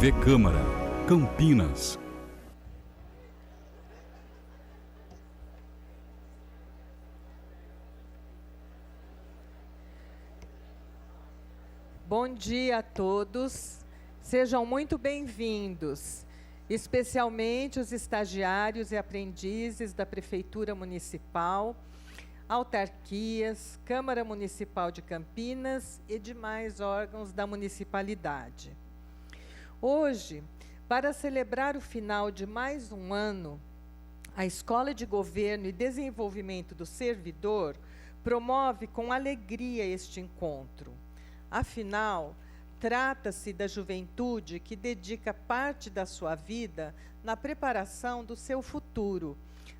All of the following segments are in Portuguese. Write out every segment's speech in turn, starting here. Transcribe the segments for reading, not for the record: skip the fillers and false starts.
TV Câmara, Campinas. Bom dia a todos, sejam muito bem-vindos, especialmente os estagiários e aprendizes da Prefeitura Municipal, autarquias, Câmara Municipal de Campinas e demais órgãos da municipalidade. Hoje, para celebrar o final de mais um ano, a Escola de Governo e Desenvolvimento do Servidor promove com alegria este encontro. Afinal, trata-se da juventude que dedica parte da sua vida na preparação do seu futuro,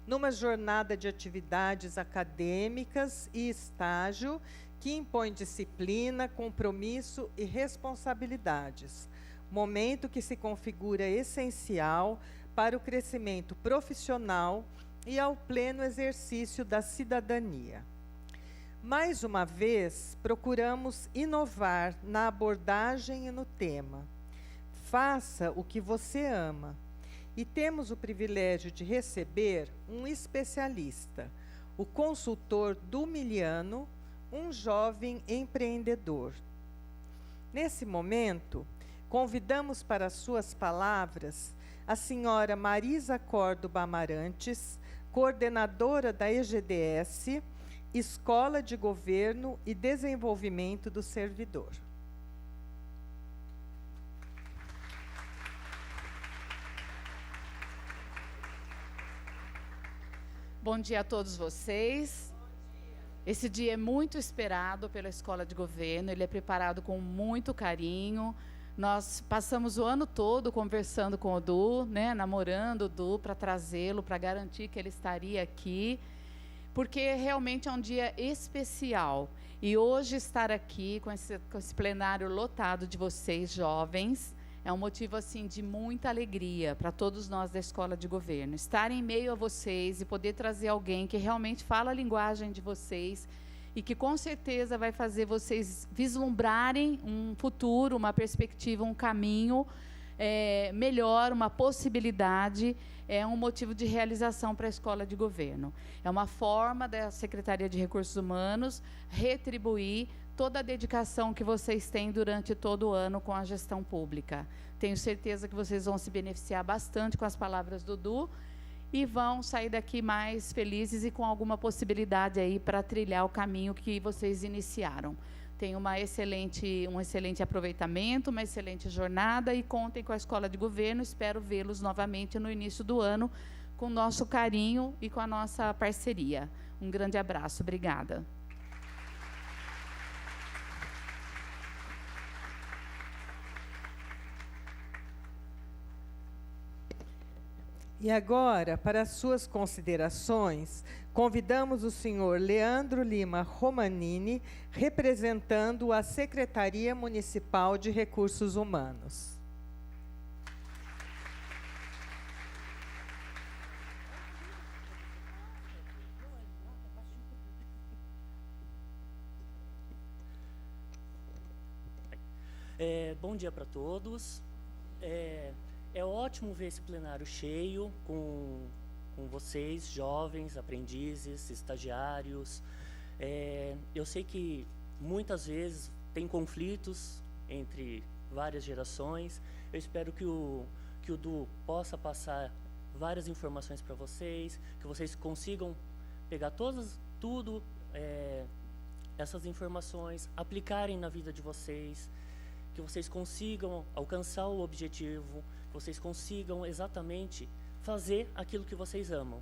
numa jornada de atividades acadêmicas e estágio que impõe disciplina, compromisso e responsabilidades, momento que se configura essencial para o crescimento profissional e ao pleno exercício da cidadania. Mais uma vez, procuramos inovar na abordagem e no tema. Faça o que você ama. E temos o privilégio de receber um especialista, o consultor Dumiliano, um jovem empreendedor. Nesse momento, convidamos para suas palavras a senhora Marisa Córdoba Amarantes, coordenadora da EGDS, Escola de Governo e Desenvolvimento do Servidor. Bom dia a todos vocês. Esse dia é muito esperado pela Escola de Governo, ele é preparado com muito carinho. Nós passamos o ano todo conversando com o Du, namorando o Du para trazê-lo, para garantir que ele estaria aqui, porque realmente é um dia especial. E hoje estar aqui com esse plenário lotado de vocês, jovens, é um motivo assim, de muita alegria para todos nós da Escola de Governo. Estar em meio a vocês e poder trazer alguém que realmente fala a linguagem de vocês e que com certeza vai fazer vocês vislumbrarem um futuro, uma perspectiva, um caminho melhor, uma possibilidade, é um motivo de realização para a Escola de Governo. É uma forma da Secretaria de Recursos Humanos retribuir toda a dedicação que vocês têm durante todo o ano com a gestão pública. Tenho certeza que vocês vão se beneficiar bastante com as palavras do Du e vão sair daqui mais felizes e com alguma possibilidade aí para trilhar o caminho que vocês iniciaram. Tenham um excelente aproveitamento, uma excelente jornada e contem com a Escola de Governo. Espero vê-los novamente no início do ano com o nosso carinho e com a nossa parceria. Um grande abraço. Obrigada. E agora, para as suas considerações, convidamos o senhor Leandro Lima Romanini, representando a Secretaria Municipal de Recursos Humanos. Bom dia para todos. É ótimo ver esse plenário cheio com vocês, jovens, aprendizes, estagiários. Eu sei que muitas vezes tem conflitos entre várias gerações. Eu espero que o Du possa passar várias informações para vocês, que vocês consigam pegar essas informações, aplicarem na vida de vocês, que vocês consigam alcançar o objetivo, que vocês consigam exatamente fazer aquilo que vocês amam.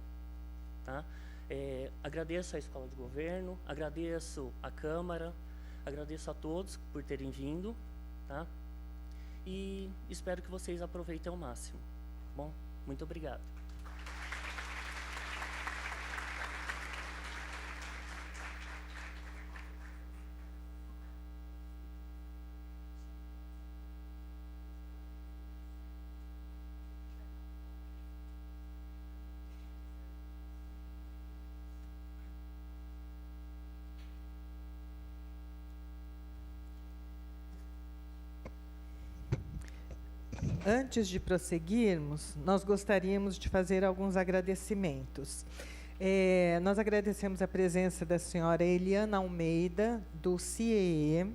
Tá? Agradeço à Escola de Governo, agradeço à Câmara, agradeço a todos por terem vindo, tá? E espero que vocês aproveitem ao máximo. Bom, muito obrigado. antes de prosseguirmos, nós gostaríamos de fazer alguns agradecimentos. Nós agradecemos a presença da senhora Eliana Almeida, do CIEE,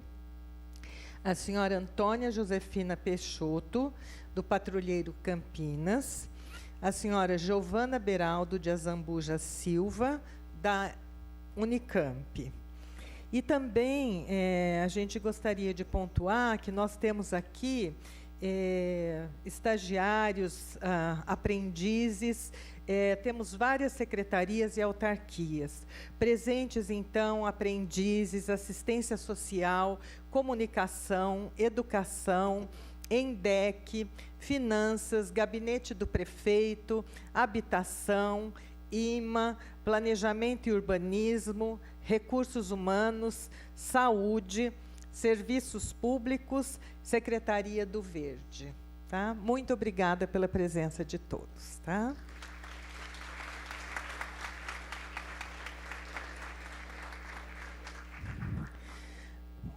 a senhora Antônia Josefina Peixoto, do Patrulheiro Campinas, a senhora Giovana Beraldo de Azambuja Silva, da Unicamp. E também a gente gostaria de pontuar que nós temos aqui estagiários, aprendizes, temos várias secretarias e autarquias. Presentes, então, aprendizes, assistência social, comunicação, educação, ENDEC, finanças, gabinete do prefeito, habitação, IMA, planejamento e urbanismo, recursos humanos, saúde, serviços públicos, Secretaria do Verde. Tá? Muito obrigada pela presença de todos. Tá?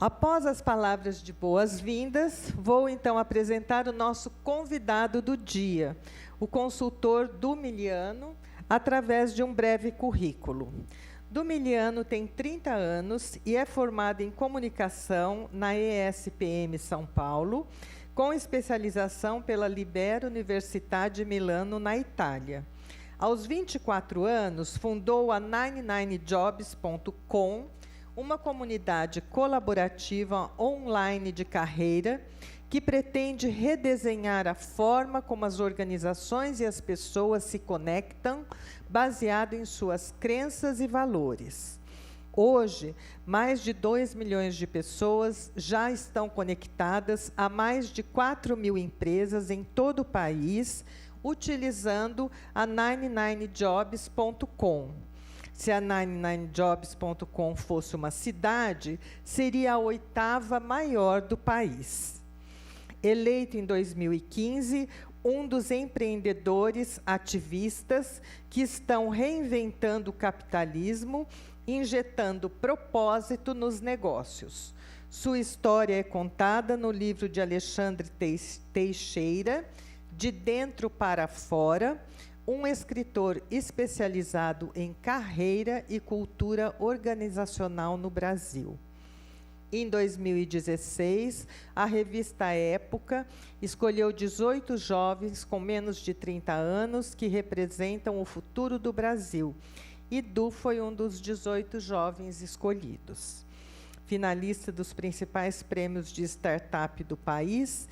Após as palavras de boas-vindas, vou então apresentar o nosso convidado do dia, o consultor Dumiliano, através de um breve currículo. Dumiliano tem 30 anos e é formado em comunicação na ESPM São Paulo, com especialização pela Libero Università de Milano, na Itália. Aos 24 anos, fundou a 99jobs.com, uma comunidade colaborativa online de carreira que pretende redesenhar a forma como as organizações e as pessoas se conectam, baseado em suas crenças e valores. Hoje, mais de 2 milhões de pessoas já estão conectadas a mais de 4.000 empresas em todo o país, utilizando a 99jobs.com. Se a 99jobs.com fosse uma cidade, seria a 8ª maior do país. Eleito em 2015, um dos empreendedores ativistas que estão reinventando o capitalismo, injetando propósito nos negócios. Sua história é contada no livro de Alexandre Teixeira, De Dentro para Fora, um escritor especializado em carreira e cultura organizacional no Brasil. Em 2016, a revista Época escolheu 18 jovens com menos de 30 anos que representam o futuro do Brasil, e Du foi um dos 18 jovens escolhidos. Finalista dos principais prêmios de startup do país,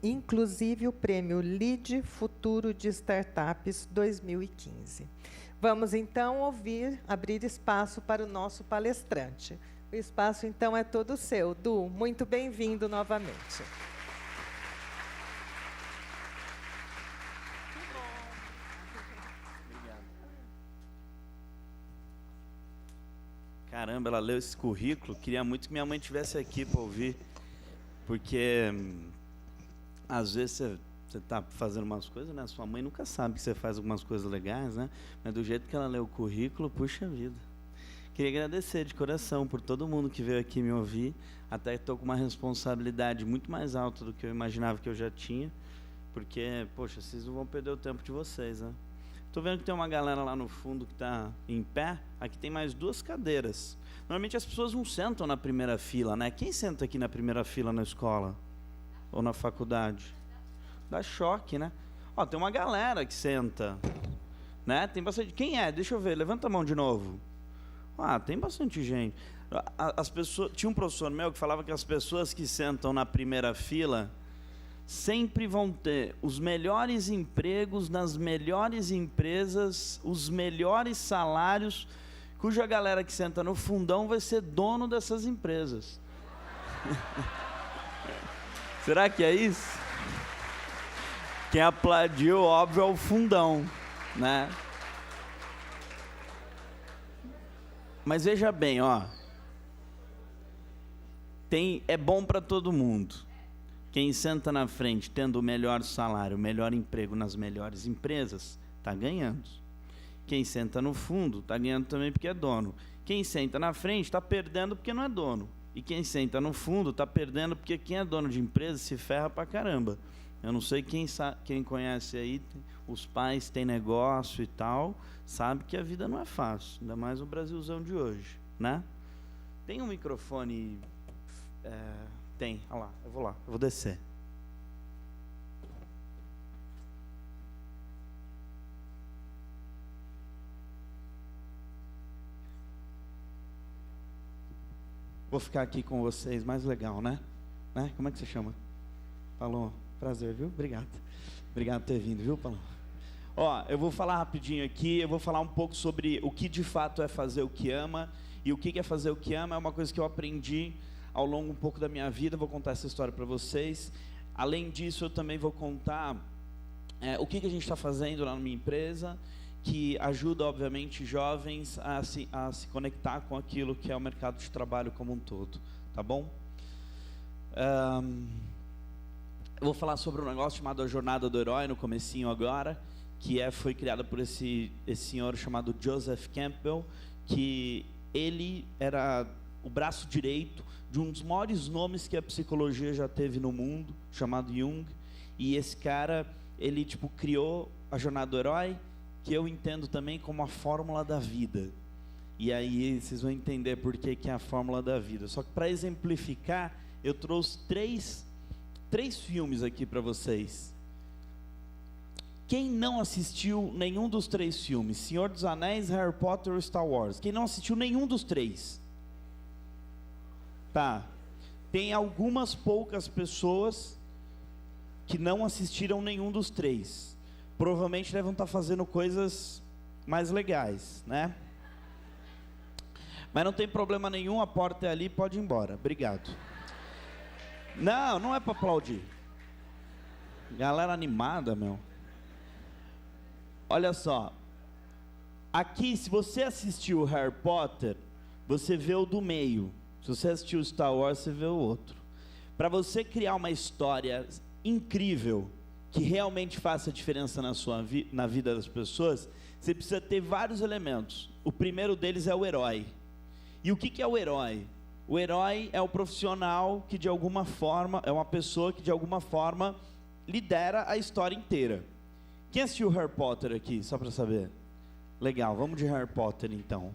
inclusive o prêmio LEAD Futuro de Startups 2015. Vamos, então, abrir espaço para o nosso palestrante. O espaço, então, é todo seu. Du, muito bem-vindo novamente. Caramba, ela leu esse currículo. Queria muito que minha mãe estivesse aqui para ouvir, porque às vezes você está fazendo umas coisas, né? Sua mãe nunca sabe que você faz algumas coisas legais, né? Mas do jeito que ela leu o currículo, puxa vida. Queria agradecer de coração por todo mundo que veio aqui me ouvir. Até estou com uma responsabilidade muito mais alta do que eu imaginava que eu já tinha, porque, poxa, vocês não vão perder o tempo de vocês, né? Estou vendo que tem uma galera lá no fundo que está em pé. Aqui tem mais 2 cadeiras. Normalmente as pessoas não sentam na primeira fila, né? Quem senta aqui na primeira fila na escola? Ou na faculdade? Dá choque, né? Ó, tem uma galera que senta, né? Tem bastante. Quem é? Deixa eu ver. Levanta a mão de novo. Ah, tem bastante gente. As pessoas. Tinha um professor meu que falava que as pessoas que sentam na primeira fila sempre vão ter os melhores empregos nas melhores empresas, os melhores salários, cuja galera que senta no fundão vai ser dono dessas empresas. Será que é isso? Quem aplaudiu, óbvio, é o fundão, né? Mas veja bem, ó. É bom para todo mundo. Quem senta na frente tendo o melhor salário, o melhor emprego nas melhores empresas, está ganhando. Quem senta no fundo está ganhando também porque é dono. Quem senta na frente está perdendo porque não é dono. E quem senta no fundo está perdendo porque quem é dono de empresa se ferra pra caramba, Eu não sei quem conhece aí, os pais têm negócio e tal, sabe que a vida não é fácil, ainda mais no Brasilzão de hoje, né? Tem um microfone... tem, olha lá, eu vou descer. Vou ficar aqui com vocês, mais legal, né? Como é que você chama? Paloma, prazer, viu? Obrigado. Obrigado por ter vindo, viu, Paloma? Ó, eu vou falar rapidinho aqui, eu vou falar um pouco sobre o que de fato é fazer o que ama. E o que é fazer o que ama é uma coisa que eu aprendi ao longo um pouco da minha vida. Vou contar essa história para vocês. Além disso, eu também vou contar o que a gente está fazendo lá na minha empresa, que ajuda, obviamente, jovens a se conectar com aquilo que é o mercado de trabalho como um todo, tá bom? Eu vou falar sobre um negócio chamado a Jornada do Herói, no comecinho agora, que foi criada por esse senhor chamado Joseph Campbell, que ele era o braço direito de um dos maiores nomes que a psicologia já teve no mundo, chamado Jung, e esse cara, ele criou a Jornada do Herói, que eu entendo também como a fórmula da vida. E aí vocês vão entender por que é a fórmula da vida. Só que para exemplificar, eu trouxe três filmes aqui para vocês. Quem não assistiu nenhum dos 3 filmes, Senhor dos Anéis, Harry Potter ou Star Wars? Quem não assistiu nenhum dos 3? Tá. Tem algumas poucas pessoas que não assistiram nenhum dos 3. Provavelmente devem estar fazendo coisas mais legais, né? Mas não tem problema nenhum, a porta é ali, pode ir embora. Obrigado. Não é para aplaudir. Galera animada, meu. Olha só. Aqui, se você assistiu o Harry Potter, você vê o do meio. Se você assistiu Star Wars, você vê o outro. Para você criar uma história incrível, que realmente faça diferença na vida das pessoas, você precisa ter vários elementos. O primeiro deles é o herói. E o que é o herói? O herói é o profissional que de alguma forma, é uma pessoa que de alguma forma lidera a história inteira. Quem assistiu Harry Potter aqui, só para saber? Legal, vamos de Harry Potter então.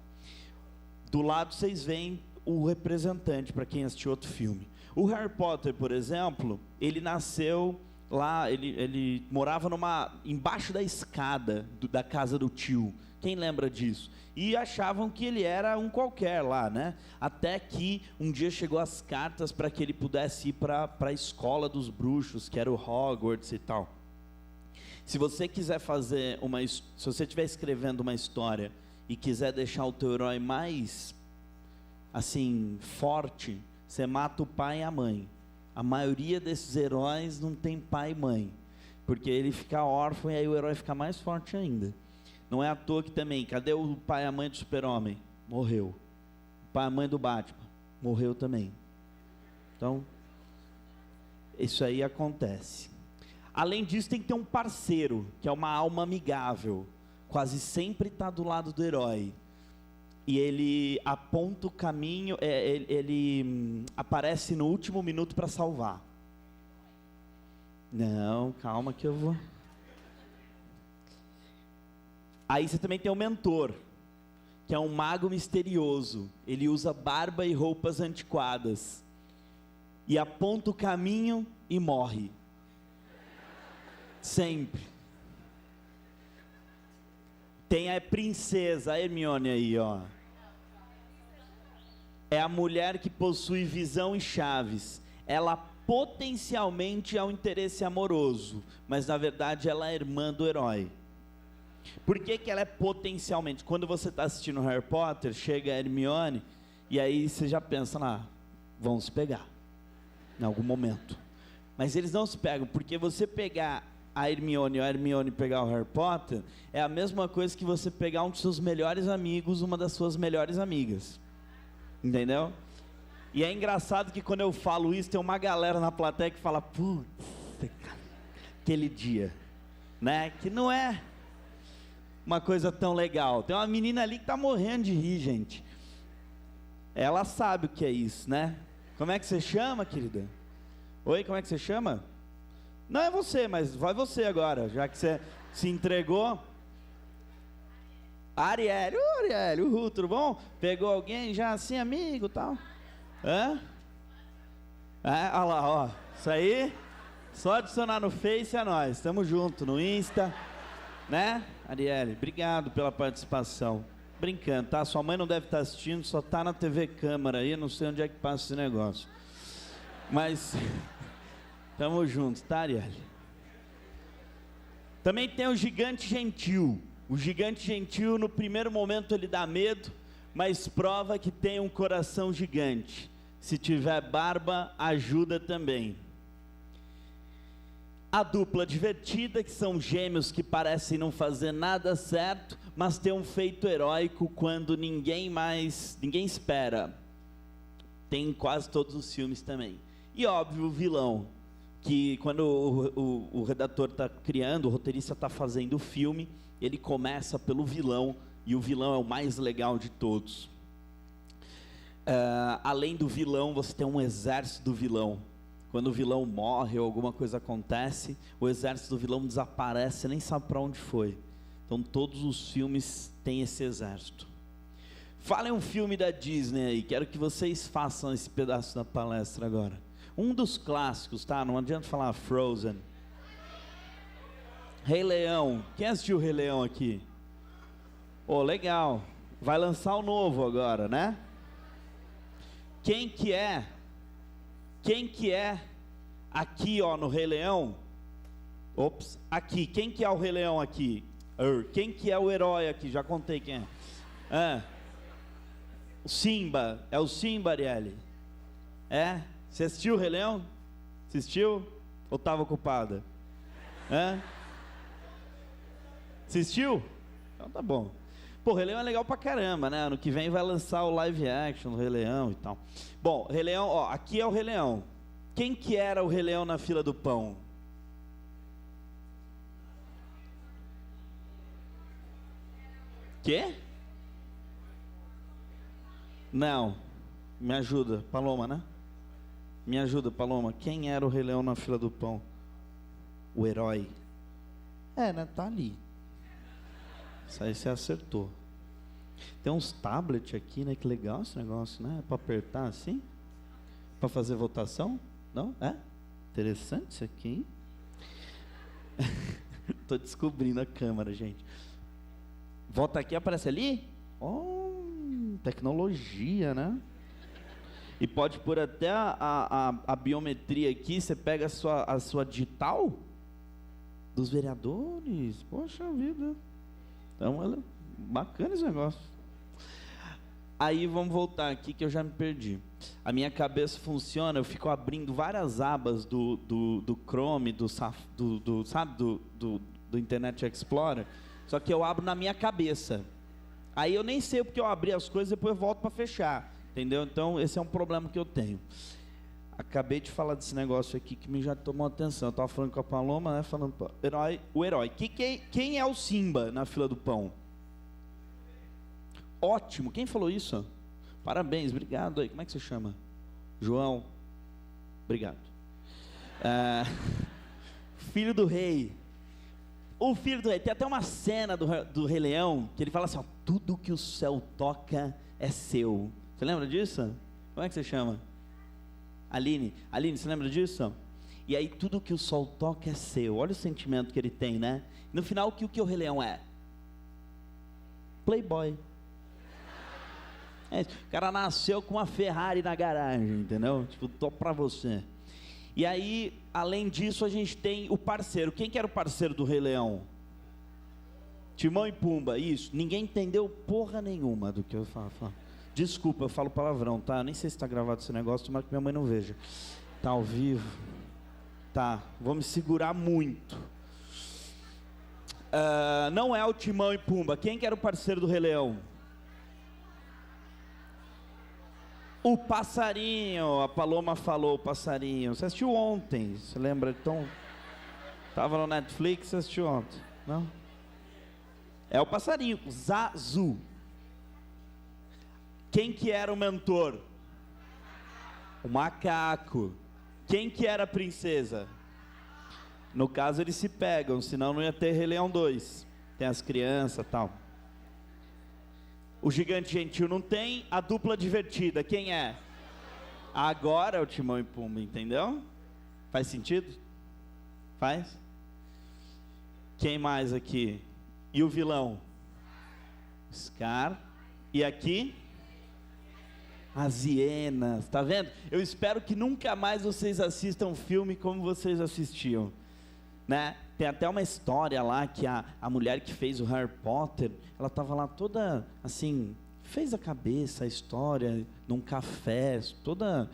Do lado vocês veem o representante, para quem assistiu outro filme. O Harry Potter, por exemplo, ele nasceu lá, ele morava embaixo da escada da casa do tio. Quem lembra disso? E achavam que ele era um qualquer lá, né? Até que um dia chegou as cartas para que ele pudesse ir para a escola dos bruxos, que era o Hogwarts e tal. Se você quiser fazer se você estiver escrevendo uma história e quiser deixar o teu herói mais, assim, forte, você mata o pai e a mãe. A maioria desses heróis não tem pai e mãe, porque ele fica órfão e aí o herói fica mais forte ainda. Não é à toa que também, cadê o pai e a mãe do Super-Homem? Morreu. O pai e a mãe do Batman? Morreu também. Então, isso aí acontece. Além disso, tem que ter um parceiro, que é uma alma amigável. Quase sempre está do lado do herói. E ele aponta o caminho, ele aparece no último minuto para salvar. Não, calma que eu vou. Aí você também tem o mentor, que é um mago misterioso. Ele usa barba e roupas antiquadas. E aponta o caminho e morre. Sempre. Tem a princesa, a Hermione aí, ó. É a mulher que possui visão e chaves. Ela potencialmente é um interesse amoroso, mas na verdade ela é irmã do herói. Por que ela é potencialmente? Quando você está assistindo Harry Potter, chega a Hermione, e aí você já pensa, vão se pegar, em algum momento. Mas eles não se pegam, porque você pegar a Hermione ou a Hermione pegar o Harry Potter, é a mesma coisa que você pegar um dos seus melhores amigos, uma das suas melhores amigas. Entendeu? E é engraçado que quando eu falo isso, tem uma galera na plateia que fala, putz, aquele dia, né? Que não é uma coisa tão legal. Tem uma menina ali que está morrendo de rir, gente. Ela sabe o que é isso, né? Como é que você chama, querida? Oi, como é que você chama? Não é você, mas vai você agora, já que você se entregou. Ariel, tudo bom? Pegou alguém já assim, amigo e tal? Hã? Olha lá, ó. Isso aí, só adicionar no Face é nós. Tamo junto, no Insta, né? Ariel, obrigado pela participação. Brincando, tá? Sua mãe não deve estar assistindo, só tá na TV Câmara aí, não sei onde é que passa esse negócio. Mas, tamo junto, tá, Ariel? Também tem o gigante gentil. O gigante gentil, no primeiro momento, ele dá medo, mas prova que tem um coração gigante. Se tiver barba, ajuda também. A dupla divertida, que são gêmeos que parecem não fazer nada certo, mas tem um feito heróico quando ninguém espera. Tem em quase todos os filmes também. E óbvio, o vilão, que quando o redator está criando, o roteirista está fazendo o filme, ele começa pelo vilão, e o vilão é o mais legal de todos. Além do vilão, você tem um exército do vilão. Quando o vilão morre ou alguma coisa acontece, o exército do vilão desaparece, você nem sabe para onde foi. Então todos os filmes têm esse exército. Falem um filme da Disney aí, quero que vocês façam esse pedaço da palestra agora. Um dos clássicos, tá? Não adianta falar Frozen. Rei Leão. Quem assistiu o Rei Leão aqui? Oh, legal. Vai lançar o novo agora, né? Quem que é aqui, ó, no Rei Leão? Ops, aqui. Quem que é o Rei Leão aqui? Quem que é o herói aqui? Já contei quem é. O Simba. É o Simba, Arielle? É? Você assistiu o Rei Leão? Assistiu? Ou estava ocupada? Assistiu? Então tá bom. Pô, o Rei Leão é legal pra caramba, né? Ano que vem vai lançar o live action do Rei Leão e tal. Bom, Rei Leão, ó, aqui é o Rei Leão. Quem que era o Rei Leão na fila do pão? Quê? Não. Me ajuda, Paloma, né? Me ajuda, Paloma. Quem era o Rei Leão na fila do pão? O herói. Né? Tá ali. Isso aí você acertou. Tem uns tablets aqui, né? Que legal esse negócio, né? Para apertar assim? Para fazer votação? Não? Interessante isso aqui, hein? Tô descobrindo a câmera, gente. Volta aqui, aparece ali? Tecnologia, né? E pode pôr até a biometria aqui. Você pega a sua digital dos vereadores. Poxa vida. Então, bacana esse negócio. Aí vamos voltar aqui que eu já me perdi. A minha cabeça funciona, eu fico abrindo várias abas do Chrome, do Internet Explorer, só que eu abro na minha cabeça. Aí eu nem sei porque eu abri as coisas, depois eu volto para fechar, entendeu? Então esse é um problema que eu tenho. Acabei de falar desse negócio aqui que me já tomou atenção. Eu estava falando com a Paloma, né? Falando o herói. Quem é o Simba na fila do pão? Ótimo. Quem falou isso? Parabéns, obrigado aí. Como é que você chama? João. Obrigado. Filho do rei. O filho do rei. Tem até uma cena do Rei Leão que ele fala assim: ó, tudo que o céu toca é seu. Você lembra disso? Como é que você chama? Aline, você lembra disso? E aí tudo que o sol toca é seu. Olha o sentimento que ele tem, né? No final, o que o Rei Leão é? Playboy. O cara nasceu com uma Ferrari na garagem, entendeu? Tipo, tô pra você. E aí, além disso, a gente tem o parceiro. Quem que era o parceiro do Rei Leão? Timão e Pumba, isso. Ninguém entendeu porra nenhuma do que eu falo. Desculpa, eu falo palavrão, tá? Nem sei se está gravado esse negócio, mas que minha mãe não veja. Tá ao vivo? Tá, vou me segurar muito. Não é o Timão e Pumba. Quem que era o parceiro do Rei Leão? O passarinho. A Paloma falou o passarinho. Você assistiu ontem, você lembra? Então, tava no Netflix, você assistiu ontem, não? É o passarinho, Zazu. Quem que era o mentor? O macaco. Quem que era a princesa? No caso, eles se pegam, senão não ia ter Rei Leão 2. Tem as crianças e tal. O Gigante Gentil não tem, a dupla divertida, quem é? Agora é o Timão e Pumba, entendeu? Faz sentido? Faz? Quem mais aqui? E o vilão? Scar. E aqui? As hienas, tá vendo? Eu espero que nunca mais vocês assistam um filme como vocês assistiam, né? Tem até uma história lá que a mulher que fez o Harry Potter, ela estava lá toda assim, fez a cabeça, a história, num café, toda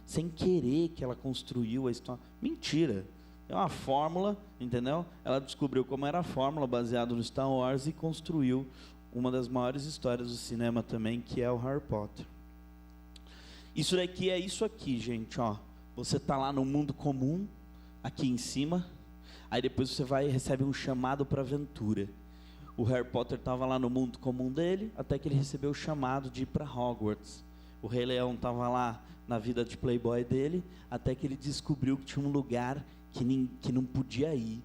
sem querer que ela construiu a história. Mentira, é uma fórmula, entendeu? Ela descobriu como era a fórmula, baseada no Star Wars, e construiu uma das maiores histórias do cinema também, que é o Harry Potter. Isso daqui é isso aqui, gente, ó. Você está lá no mundo comum, aqui em cima. Aí depois você vai e recebe um chamado para aventura. O Harry Potter estava lá no mundo comum dele, até que ele recebeu o chamado de ir para Hogwarts. O Rei Leão estava lá na vida de playboy dele, até que ele descobriu que tinha um lugar que não podia ir.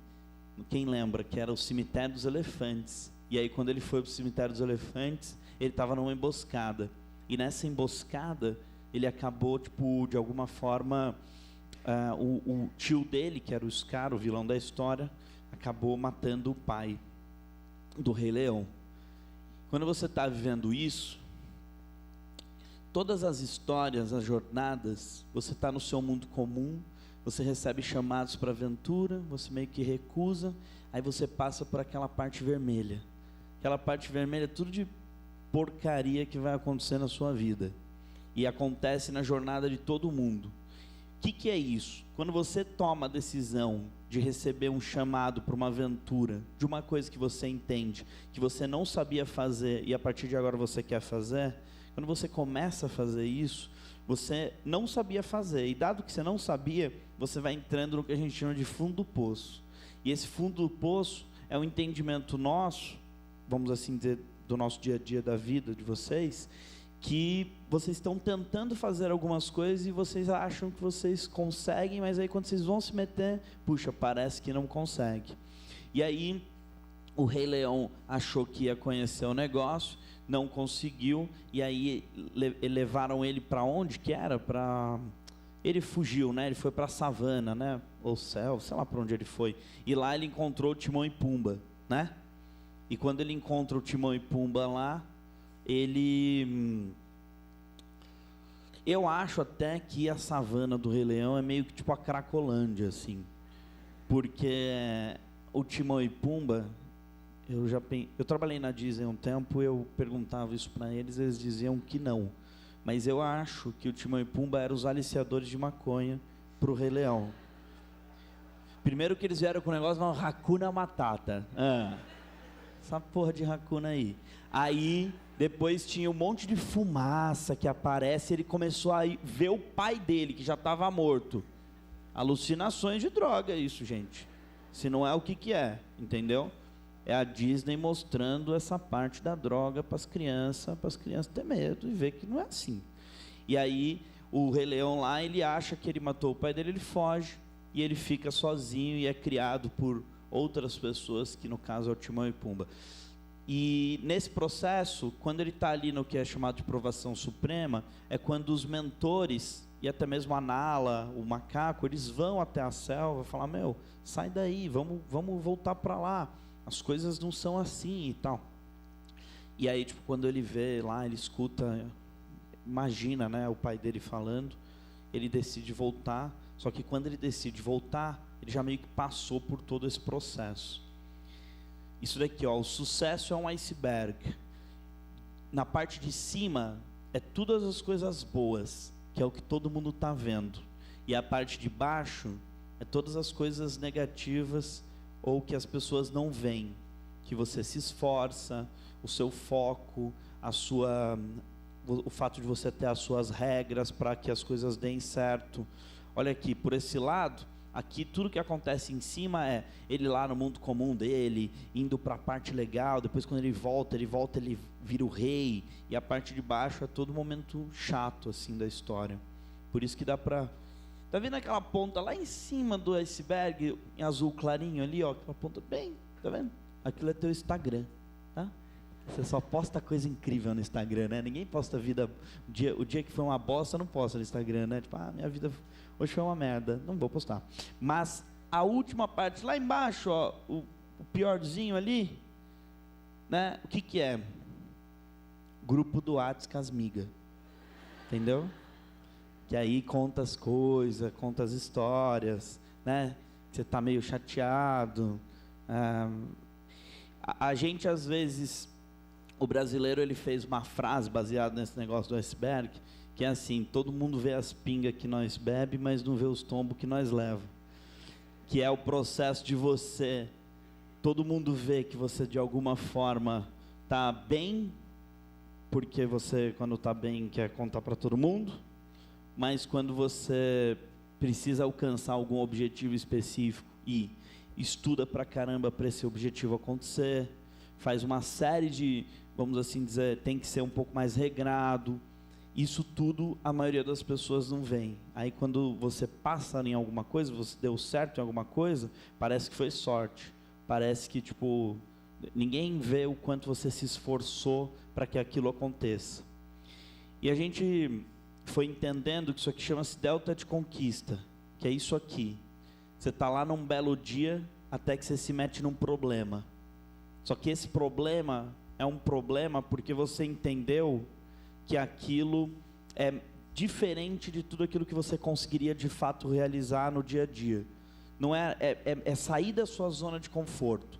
Quem lembra? Que era o Cemitério dos Elefantes. E aí quando ele foi para o Cemitério dos Elefantes, ele estava numa emboscada. E nessa emboscada, ele acabou, de alguma forma... o tio dele, que era o Scar, o vilão da história, acabou matando o pai do Rei Leão. Quando você está vivendo isso, todas as histórias, as jornadas, você está no seu mundo comum, você recebe chamados para aventura, você meio que recusa, aí você passa por aquela parte vermelha. Aquela parte vermelha é tudo de porcaria que vai acontecer na sua vida. E acontece na jornada de todo mundo. O que é isso? Quando você toma a decisão de receber um chamado para uma aventura, de uma coisa que você entende, que você não sabia fazer e a partir de agora você quer fazer, quando você começa a fazer isso, você não sabia fazer. E dado que você não sabia, você vai entrando no que a gente chama de fundo do poço. E esse fundo do poço é um entendimento nosso, vamos assim dizer, do nosso dia a dia da vida de vocês, que vocês estão tentando fazer algumas coisas e vocês acham que vocês conseguem, mas aí quando vocês vão se meter, puxa, parece que não consegue. E aí o Rei Leão achou que ia conhecer o negócio, não conseguiu, e aí levaram ele para onde que era? Ele fugiu, né? Ele foi para a savana, né? Ou céu, sei lá para onde ele foi. E lá ele encontrou o Timão e Pumba, né? E quando ele encontra o Timão e Pumba lá, eu acho até que a savana do Rei Leão é meio que tipo a Cracolândia, assim, porque o Timão e Pumba, eu trabalhei na Disney um tempo, eu perguntava isso para eles, eles diziam que não, mas eu acho que o Timão e Pumba eram os aliciadores de maconha para o Rei Leão. Primeiro que eles vieram com o negócio, uma Hakuna Matata, essa porra de Hakuna aí depois tinha um monte de fumaça que aparece, ele começou a ver o pai dele, que já estava morto. Alucinações de droga isso, gente. Se não é, o que é, entendeu? É a Disney mostrando essa parte da droga para as crianças ter medo e ver que não é assim. E aí, o Rei Leão lá, ele acha que ele matou o pai dele, ele foge, e ele fica sozinho e é criado por outras pessoas, que no caso é o Timão e Pumba. E nesse processo, quando ele está ali no que é chamado de provação suprema, é quando os mentores, e até mesmo a Nala, o macaco, eles vão até a selva e falam, meu, sai daí, vamos voltar para lá, as coisas não são assim e tal. E aí, tipo, quando ele vê lá, ele escuta, imagina, né, o pai dele falando, ele decide voltar, só que quando ele decide voltar, ele já meio que passou por todo esse processo. Isso daqui, ó, o sucesso é um iceberg. Na parte de cima é todas as coisas boas, que é o que todo mundo está vendo. E a parte de baixo é todas as coisas negativas ou que as pessoas não veem. Que você se esforça, o seu foco, o fato de você ter as suas regras para que as coisas deem certo. Olha aqui, por esse lado, aqui tudo que acontece em cima é ele lá no mundo comum dele, indo para a parte legal, depois quando ele volta, ele vira o rei, e a parte de baixo é todo momento chato assim da história. Por isso que dá para Tá vendo aquela ponta lá em cima do iceberg, em azul clarinho ali, ó, aquela ponta bem, tá vendo? Aquilo é teu Instagram, tá? Você só posta coisa incrível no Instagram, né? Ninguém posta vida, o dia que foi uma bosta, não posta no Instagram, né? Tipo, minha vida hoje foi uma merda, não vou postar. Mas a última parte, lá embaixo, ó, o piorzinho ali, né? O que é? Grupo do WhatsApp com as migas, entendeu? Que aí conta as coisas, conta as histórias, né? Você está meio chateado. A gente, às vezes, o brasileiro, ele fez uma frase baseada nesse negócio do iceberg, que é assim: todo mundo vê as pingas que nós bebe, mas não vê os tombos que nós leva. Que é o processo de você, todo mundo vê que você, de alguma forma, está bem, porque você, quando está bem, quer contar para todo mundo. Mas quando você precisa alcançar algum objetivo específico e estuda pra caramba para esse objetivo acontecer, faz uma série de, vamos assim dizer, tem que ser um pouco mais regrado, isso tudo a maioria das pessoas não vê. Aí quando você passa em alguma coisa, você deu certo em alguma coisa, parece que foi sorte, parece que tipo, ninguém vê o quanto você se esforçou para que aquilo aconteça. E a gente foi entendendo que isso aqui chama-se delta de conquista, que é isso aqui. Você está lá num belo dia, até que você se mete num problema. Só que esse problema é um problema porque você entendeu que aquilo é diferente de tudo aquilo que você conseguiria de fato realizar no dia a dia. Não é sair da sua zona de conforto.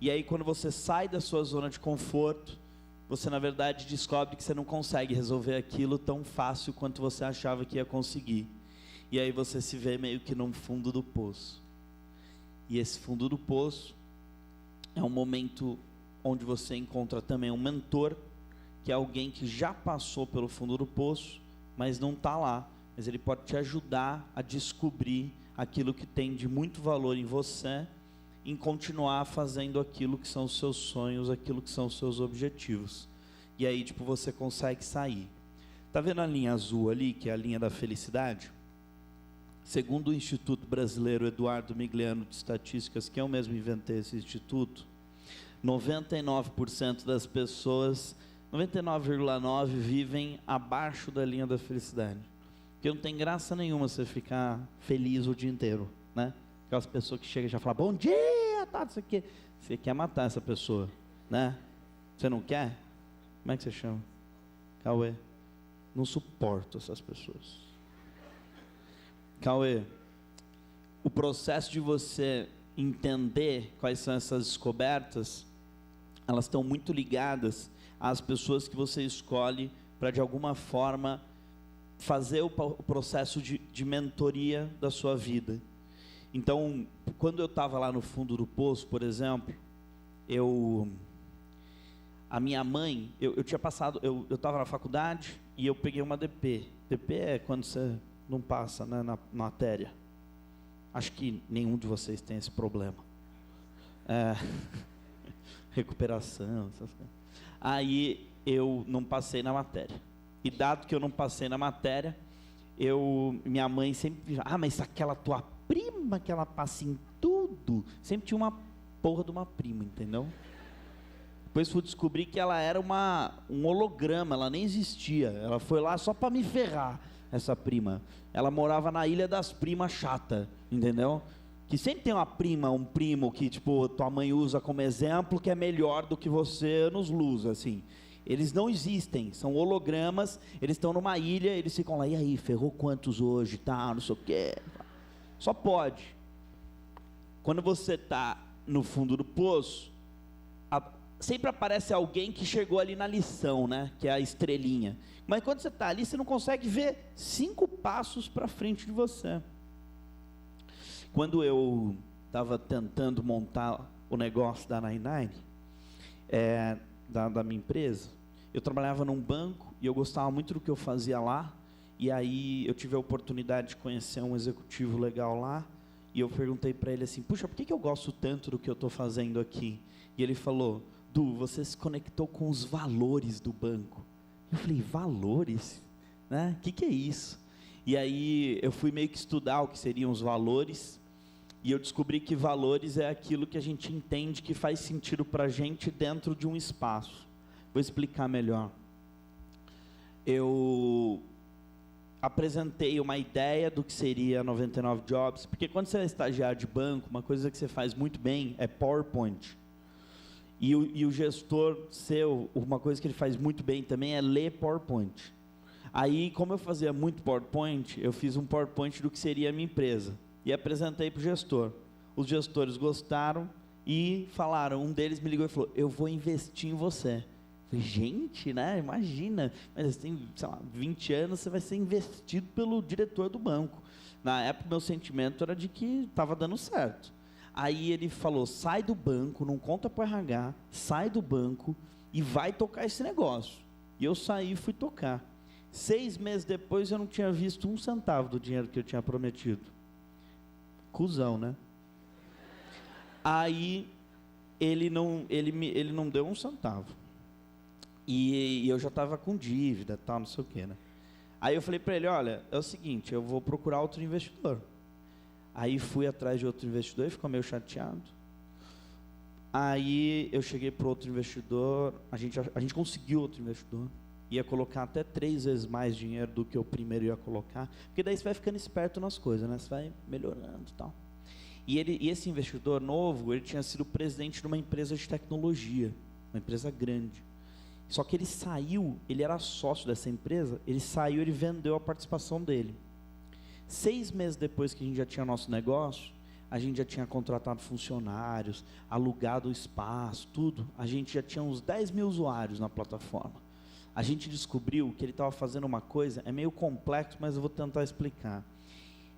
E aí quando você sai da sua zona de conforto, você na verdade descobre que você não consegue resolver aquilo tão fácil quanto você achava que ia conseguir. E aí você se vê meio que no fundo do poço. E esse fundo do poço é um momento onde você encontra também um mentor, que é alguém que já passou pelo fundo do poço, mas não está lá. Mas ele pode te ajudar a descobrir aquilo que tem de muito valor em você, em continuar fazendo aquilo que são os seus sonhos, aquilo que são os seus objetivos. E aí, tipo, você consegue sair. Tá vendo a linha azul ali, que é a linha da felicidade? Segundo o Instituto Brasileiro Eduardo Migliano de Estatísticas, que eu mesmo inventei esse instituto, 99% das pessoas, 99,9% vivem abaixo da linha da felicidade. Porque não tem graça nenhuma você ficar feliz o dia inteiro, né? Aquelas pessoas que chegam e já falam, bom dia, tá, isso aqui. Você quer matar essa pessoa, né? Você não quer? Como é que você chama? Cauê. Não suporto essas pessoas. Cauê, o processo de você entender quais são essas descobertas, elas estão muito ligadas às pessoas que você escolhe para de alguma forma fazer o processo de mentoria da sua vida. Então, quando eu estava lá no fundo do poço, por exemplo, a minha mãe, eu tinha passado, eu estava na faculdade e eu peguei uma DP. DP é quando você não passa, né, na matéria. Acho que nenhum de vocês tem esse problema. Recuperação, essas coisas. Aí eu não passei na matéria. E dado que eu não passei na matéria, minha mãe sempre, mas aquela tua prima que ela passa em tudo, sempre tinha uma porra de uma prima, entendeu? Depois fui descobrir que ela era um holograma, ela nem existia, ela foi lá só para me ferrar, essa prima. Ela morava na Ilha das Primas chata, entendeu? Que sempre tem uma prima, um primo que tipo tua mãe usa como exemplo, que é melhor do que você nos luz, assim. Eles não existem, são hologramas, eles estão numa ilha, eles ficam lá, e aí, ferrou quantos hoje, tá, não sei o quê. Só pode. Quando você está no fundo do poço, sempre aparece alguém que chegou ali na lição, né? Que é a estrelinha. Mas quando você está ali, você não consegue ver 5 passos para frente de você. Quando eu estava tentando montar o negócio da 99, da minha empresa, eu trabalhava num banco e eu gostava muito do que eu fazia lá. E aí eu tive a oportunidade de conhecer um executivo legal lá, e eu perguntei para ele assim, puxa, por que eu gosto tanto do que eu estou fazendo aqui? E ele falou, Du, você se conectou com os valores do banco. Eu falei, valores? Né? O que é isso? E aí eu fui meio que estudar o que seriam os valores, e eu descobri que valores é aquilo que a gente entende que faz sentido para a gente dentro de um espaço. Vou explicar melhor. Eu apresentei uma ideia do que seria 99 Jobs, porque quando você é estagiário de banco, uma coisa que você faz muito bem é PowerPoint. E o gestor seu, uma coisa que ele faz muito bem também é ler PowerPoint. Aí, como eu fazia muito PowerPoint, eu fiz um PowerPoint do que seria a minha empresa. E apresentei para o gestor. Os gestores gostaram e falaram, um deles me ligou e falou, eu vou investir em você. Eu falei, gente, né, imagina, mas você tem, sei lá, 20 anos, você vai ser investido pelo diretor do banco. Na época, meu sentimento era de que estava dando certo. Aí ele falou, sai do banco, não conta para o RH, sai do banco e vai tocar esse negócio. E eu saí e fui tocar. 6 meses depois, eu não tinha visto 1 centavo do dinheiro que eu tinha prometido. Cusão, né? Aí, ele não deu 1 centavo. E eu já estava com dívida, tal, não sei o quê, né? Aí eu falei para ele, olha, é o seguinte, eu vou procurar outro investidor. Aí fui atrás de outro investidor e ficou meio chateado. Aí eu cheguei para outro investidor, a gente conseguiu outro investidor. Ia colocar até 3 vezes mais dinheiro do que eu primeiro ia colocar. Porque daí você vai ficando esperto nas coisas, né? Você vai melhorando e tal. E esse investidor novo, ele tinha sido presidente de uma empresa de tecnologia, uma empresa grande. Só que ele saiu, ele era sócio dessa empresa, ele saiu, ele vendeu a participação dele. 6 meses depois que a gente já tinha nosso negócio, a gente já tinha contratado funcionários, alugado o espaço, tudo. A gente já tinha uns 10 mil usuários na plataforma. A gente descobriu que ele estava fazendo uma coisa, é meio complexo, mas eu vou tentar explicar.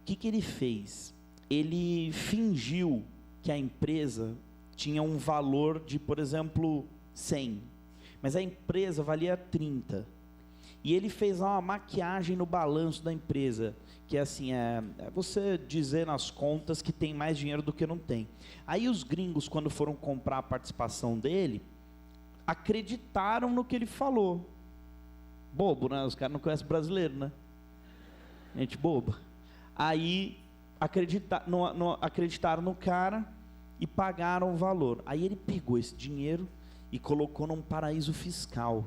O que ele fez? Ele fingiu que a empresa tinha um valor de, por exemplo, 100, mas a empresa valia 30. E ele fez uma maquiagem no balanço da empresa, que é assim, é você dizer nas contas que tem mais dinheiro do que não tem. Aí os gringos, quando foram comprar a participação dele, acreditaram no que ele falou. Bobo, né? Os caras não conhecem brasileiro, né? Gente boba. Aí acreditaram no cara e pagaram o valor. Aí ele pegou esse dinheiro e colocou num paraíso fiscal,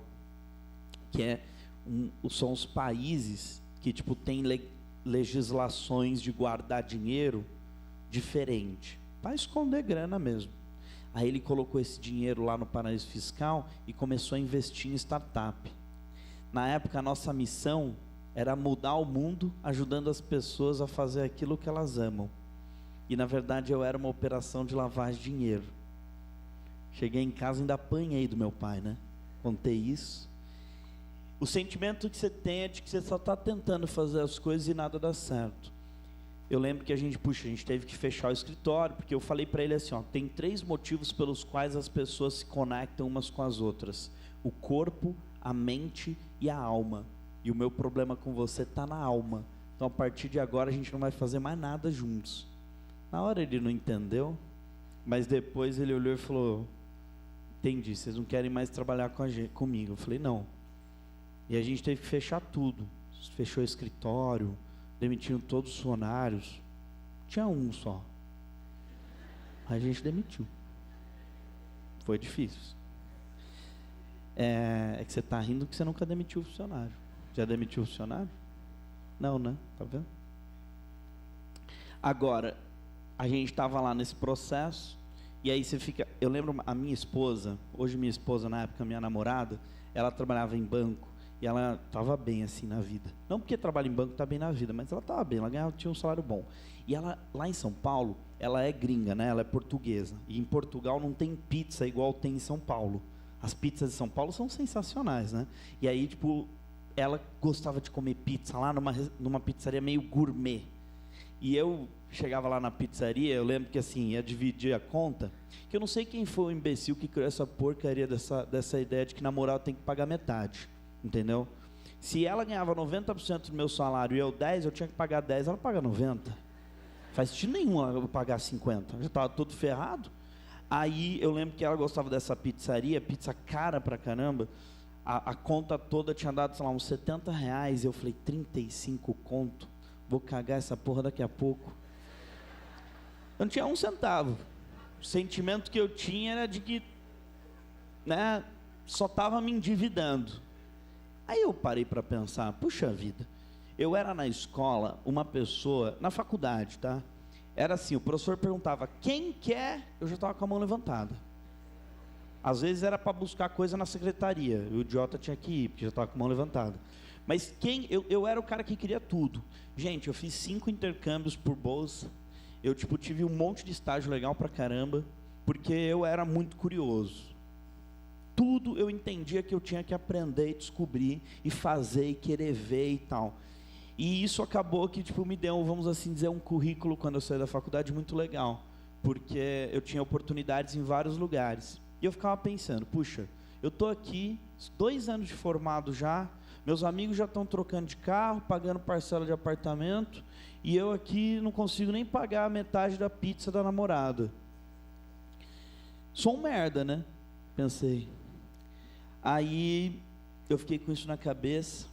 que são os países que tipo tem legislações de guardar dinheiro diferente, para esconder grana mesmo. Aí ele colocou esse dinheiro lá no paraíso fiscal e começou a investir em startup. Na época, a nossa missão era mudar o mundo, ajudando as pessoas a fazer aquilo que elas amam. E, na verdade, eu era uma operação de lavagem de dinheiro. Cheguei em casa e ainda apanhei do meu pai, né? Contei isso. O sentimento que você tem é de que você só está tentando fazer as coisas e nada dá certo. Eu lembro que a gente teve que fechar o escritório, porque eu falei para ele assim, ó, tem 3 motivos pelos quais as pessoas se conectam umas com as outras. O corpo, a mente e a alma. E o meu problema com você está na alma. Então, a partir de agora, a gente não vai fazer mais nada juntos. Na hora ele não entendeu, mas depois ele olhou e falou, entendi, vocês não querem mais trabalhar comigo. Eu falei, não. E a gente teve que fechar tudo. Fechou o escritório, demitiram todos os funcionários. Tinha um só. A gente demitiu. Foi difícil. É que você está rindo que você nunca demitiu o funcionário. Já demitiu o funcionário? Não, né? Tá vendo? Agora, a gente estava lá nesse processo, e aí você fica... Eu lembro a minha esposa, hoje minha esposa, na época minha namorada, ela trabalhava em banco, e ela estava bem assim na vida. Não porque trabalha em banco está bem na vida, mas ela estava bem, tinha um salário bom. E ela, lá em São Paulo, ela é gringa, né? Ela é portuguesa. E em Portugal não tem pizza igual tem em São Paulo. As pizzas de São Paulo são sensacionais, né? E aí, tipo, ela gostava de comer pizza lá numa pizzaria meio gourmet. E eu chegava lá na pizzaria, eu lembro que assim, ia dividir a conta, que eu não sei quem foi o imbecil que criou essa porcaria dessa ideia de que namorado tem que pagar metade, entendeu? Se ela ganhava 90% do meu salário e eu 10, eu tinha que pagar 10, ela paga 90. Faz sentido nenhum eu pagar 50, eu já estava todo ferrado. Aí eu lembro que ela gostava dessa pizzaria, pizza cara pra caramba, a conta toda tinha dado, sei lá, uns R$70, eu falei, 35 conto? vou cagar essa porra daqui a pouco. Eu não tinha um centavo. O sentimento que eu tinha era de que, né, só estava me endividando. Aí eu parei para pensar, puxa vida, eu era na escola uma pessoa, na faculdade, tá? Era assim, o professor perguntava, quem quer? Eu já estava com a mão levantada. Às vezes era para buscar coisa na secretaria, o idiota tinha que ir, porque já estava com a mão levantada. Mas eu era o cara que queria tudo. Gente, eu fiz 5 intercâmbios por bolsa, eu tive um monte de estágio legal pra caramba, porque eu era muito curioso. Tudo eu entendia que eu tinha que aprender e descobrir, e fazer, e querer ver e tal. E isso acabou que, me deu, vamos assim dizer, um currículo, quando eu saí da faculdade, muito legal. Porque eu tinha oportunidades em vários lugares. E eu ficava pensando, puxa, eu estou aqui, 2 anos de formado já, meus amigos já estão trocando de carro, pagando parcela de apartamento, e eu aqui não consigo nem pagar a metade da pizza da namorada. Sou um merda, né? Pensei. Aí eu fiquei com isso na cabeça.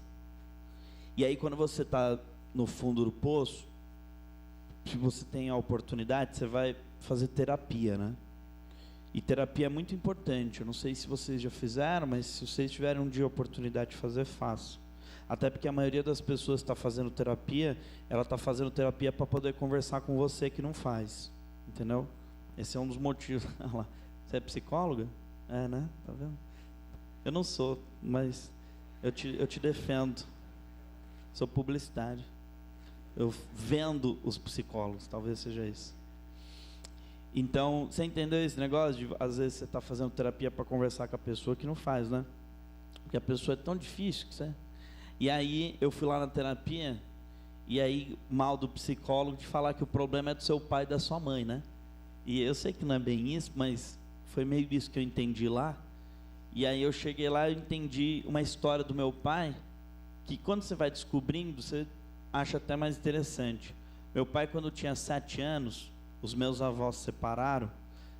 E aí quando você está no fundo do poço, se você tem a oportunidade, você vai fazer terapia, né? E terapia é muito importante. Eu não sei se vocês já fizeram, mas se vocês tiverem um dia a oportunidade de fazer, façam. Até porque a maioria das pessoas que está fazendo terapia, ela está fazendo terapia para poder conversar com você que não faz. Entendeu? Esse é um dos motivos. Você é psicóloga? É, né? Tá vendo? Eu não sou, mas eu te defendo. Sou publicitário. Eu vendo os psicólogos, talvez seja isso. Então, você entendeu esse negócio de, às vezes, você está fazendo terapia para conversar com a pessoa que não faz, né? Porque a pessoa é tão difícil que você... E aí, eu fui lá na terapia, e aí, mal do psicólogo de falar que o problema é do seu pai e da sua mãe, né? E eu sei que não é bem isso, mas foi meio isso que eu entendi lá. E aí, eu cheguei lá e entendi uma história do meu pai, que quando você vai descobrindo, você acha até mais interessante. Meu pai, quando tinha 7 anos... Os meus avós se separaram,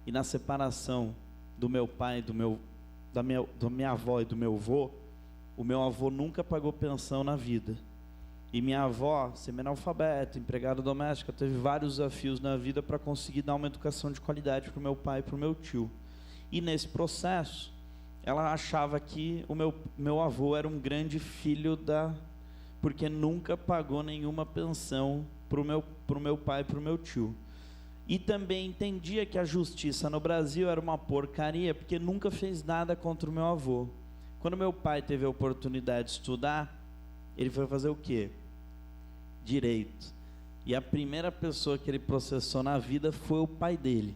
e na separação do meu pai, da minha avó e do meu avô, o meu avô nunca pagou pensão na vida. E minha avó, semi-analfabeta, empregada doméstica, teve vários desafios na vida para conseguir dar uma educação de qualidade para o meu pai e para o meu tio. E nesse processo, ela achava que o meu avô era um grande filho porque nunca pagou nenhuma pensão para o meu pai e para o meu tio. E também entendia que a justiça no Brasil era uma porcaria, porque nunca fez nada contra o meu avô. Quando meu pai teve a oportunidade de estudar, ele foi fazer o quê? Direito. E a primeira pessoa que ele processou na vida foi o pai dele,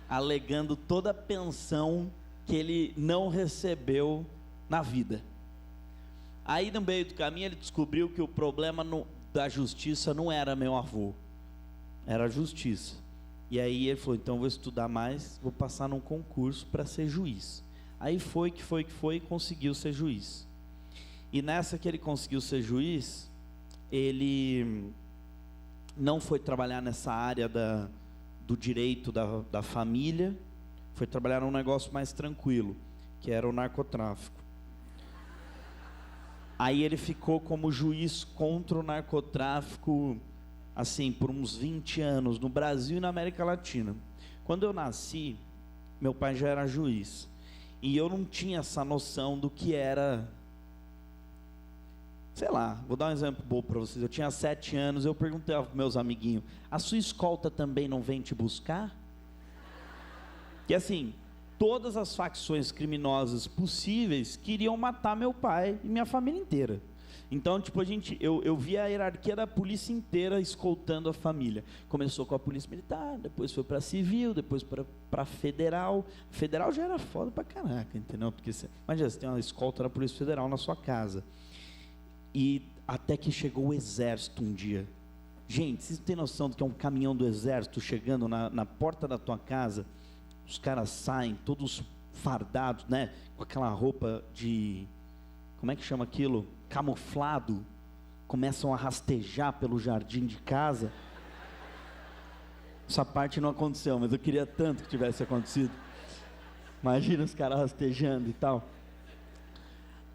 alegando toda a pensão que ele não recebeu na vida. Aí, no meio do caminho, ele descobriu que o problema da justiça não era meu avô, era a justiça. E aí ele falou, então eu vou estudar mais, vou passar num concurso para ser juiz. Aí foi e conseguiu ser juiz. E nessa que ele conseguiu ser juiz, ele não foi trabalhar nessa área do direito da família, foi trabalhar num negócio mais tranquilo, que era o narcotráfico. Aí ele ficou como juiz contra o narcotráfico, assim, por uns 20 anos, no Brasil e na América Latina. Quando eu nasci, meu pai já era juiz, e eu não tinha essa noção do que era, sei lá, vou dar um exemplo bom para vocês. Eu tinha 7 anos, eu perguntei aos meus amiguinhos, a sua escolta também não vem te buscar? E assim, todas as facções criminosas possíveis queriam matar meu pai e minha família inteira. Então, eu vi a hierarquia da polícia inteira escoltando a família. Começou com a polícia militar, depois foi para civil, depois para federal. Federal já era foda pra caraca, entendeu? Porque imagina, você tem uma escolta da polícia federal na sua casa. E até que chegou o exército um dia. Gente, vocês têm noção do que é um caminhão do exército chegando na porta da tua casa? Os caras saem todos fardados, né? Com aquela roupa de... Como é que chama aquilo? Camuflado, começam a rastejar pelo jardim de casa. Essa parte não aconteceu, mas eu queria tanto que tivesse acontecido. Imagina os caras rastejando e tal.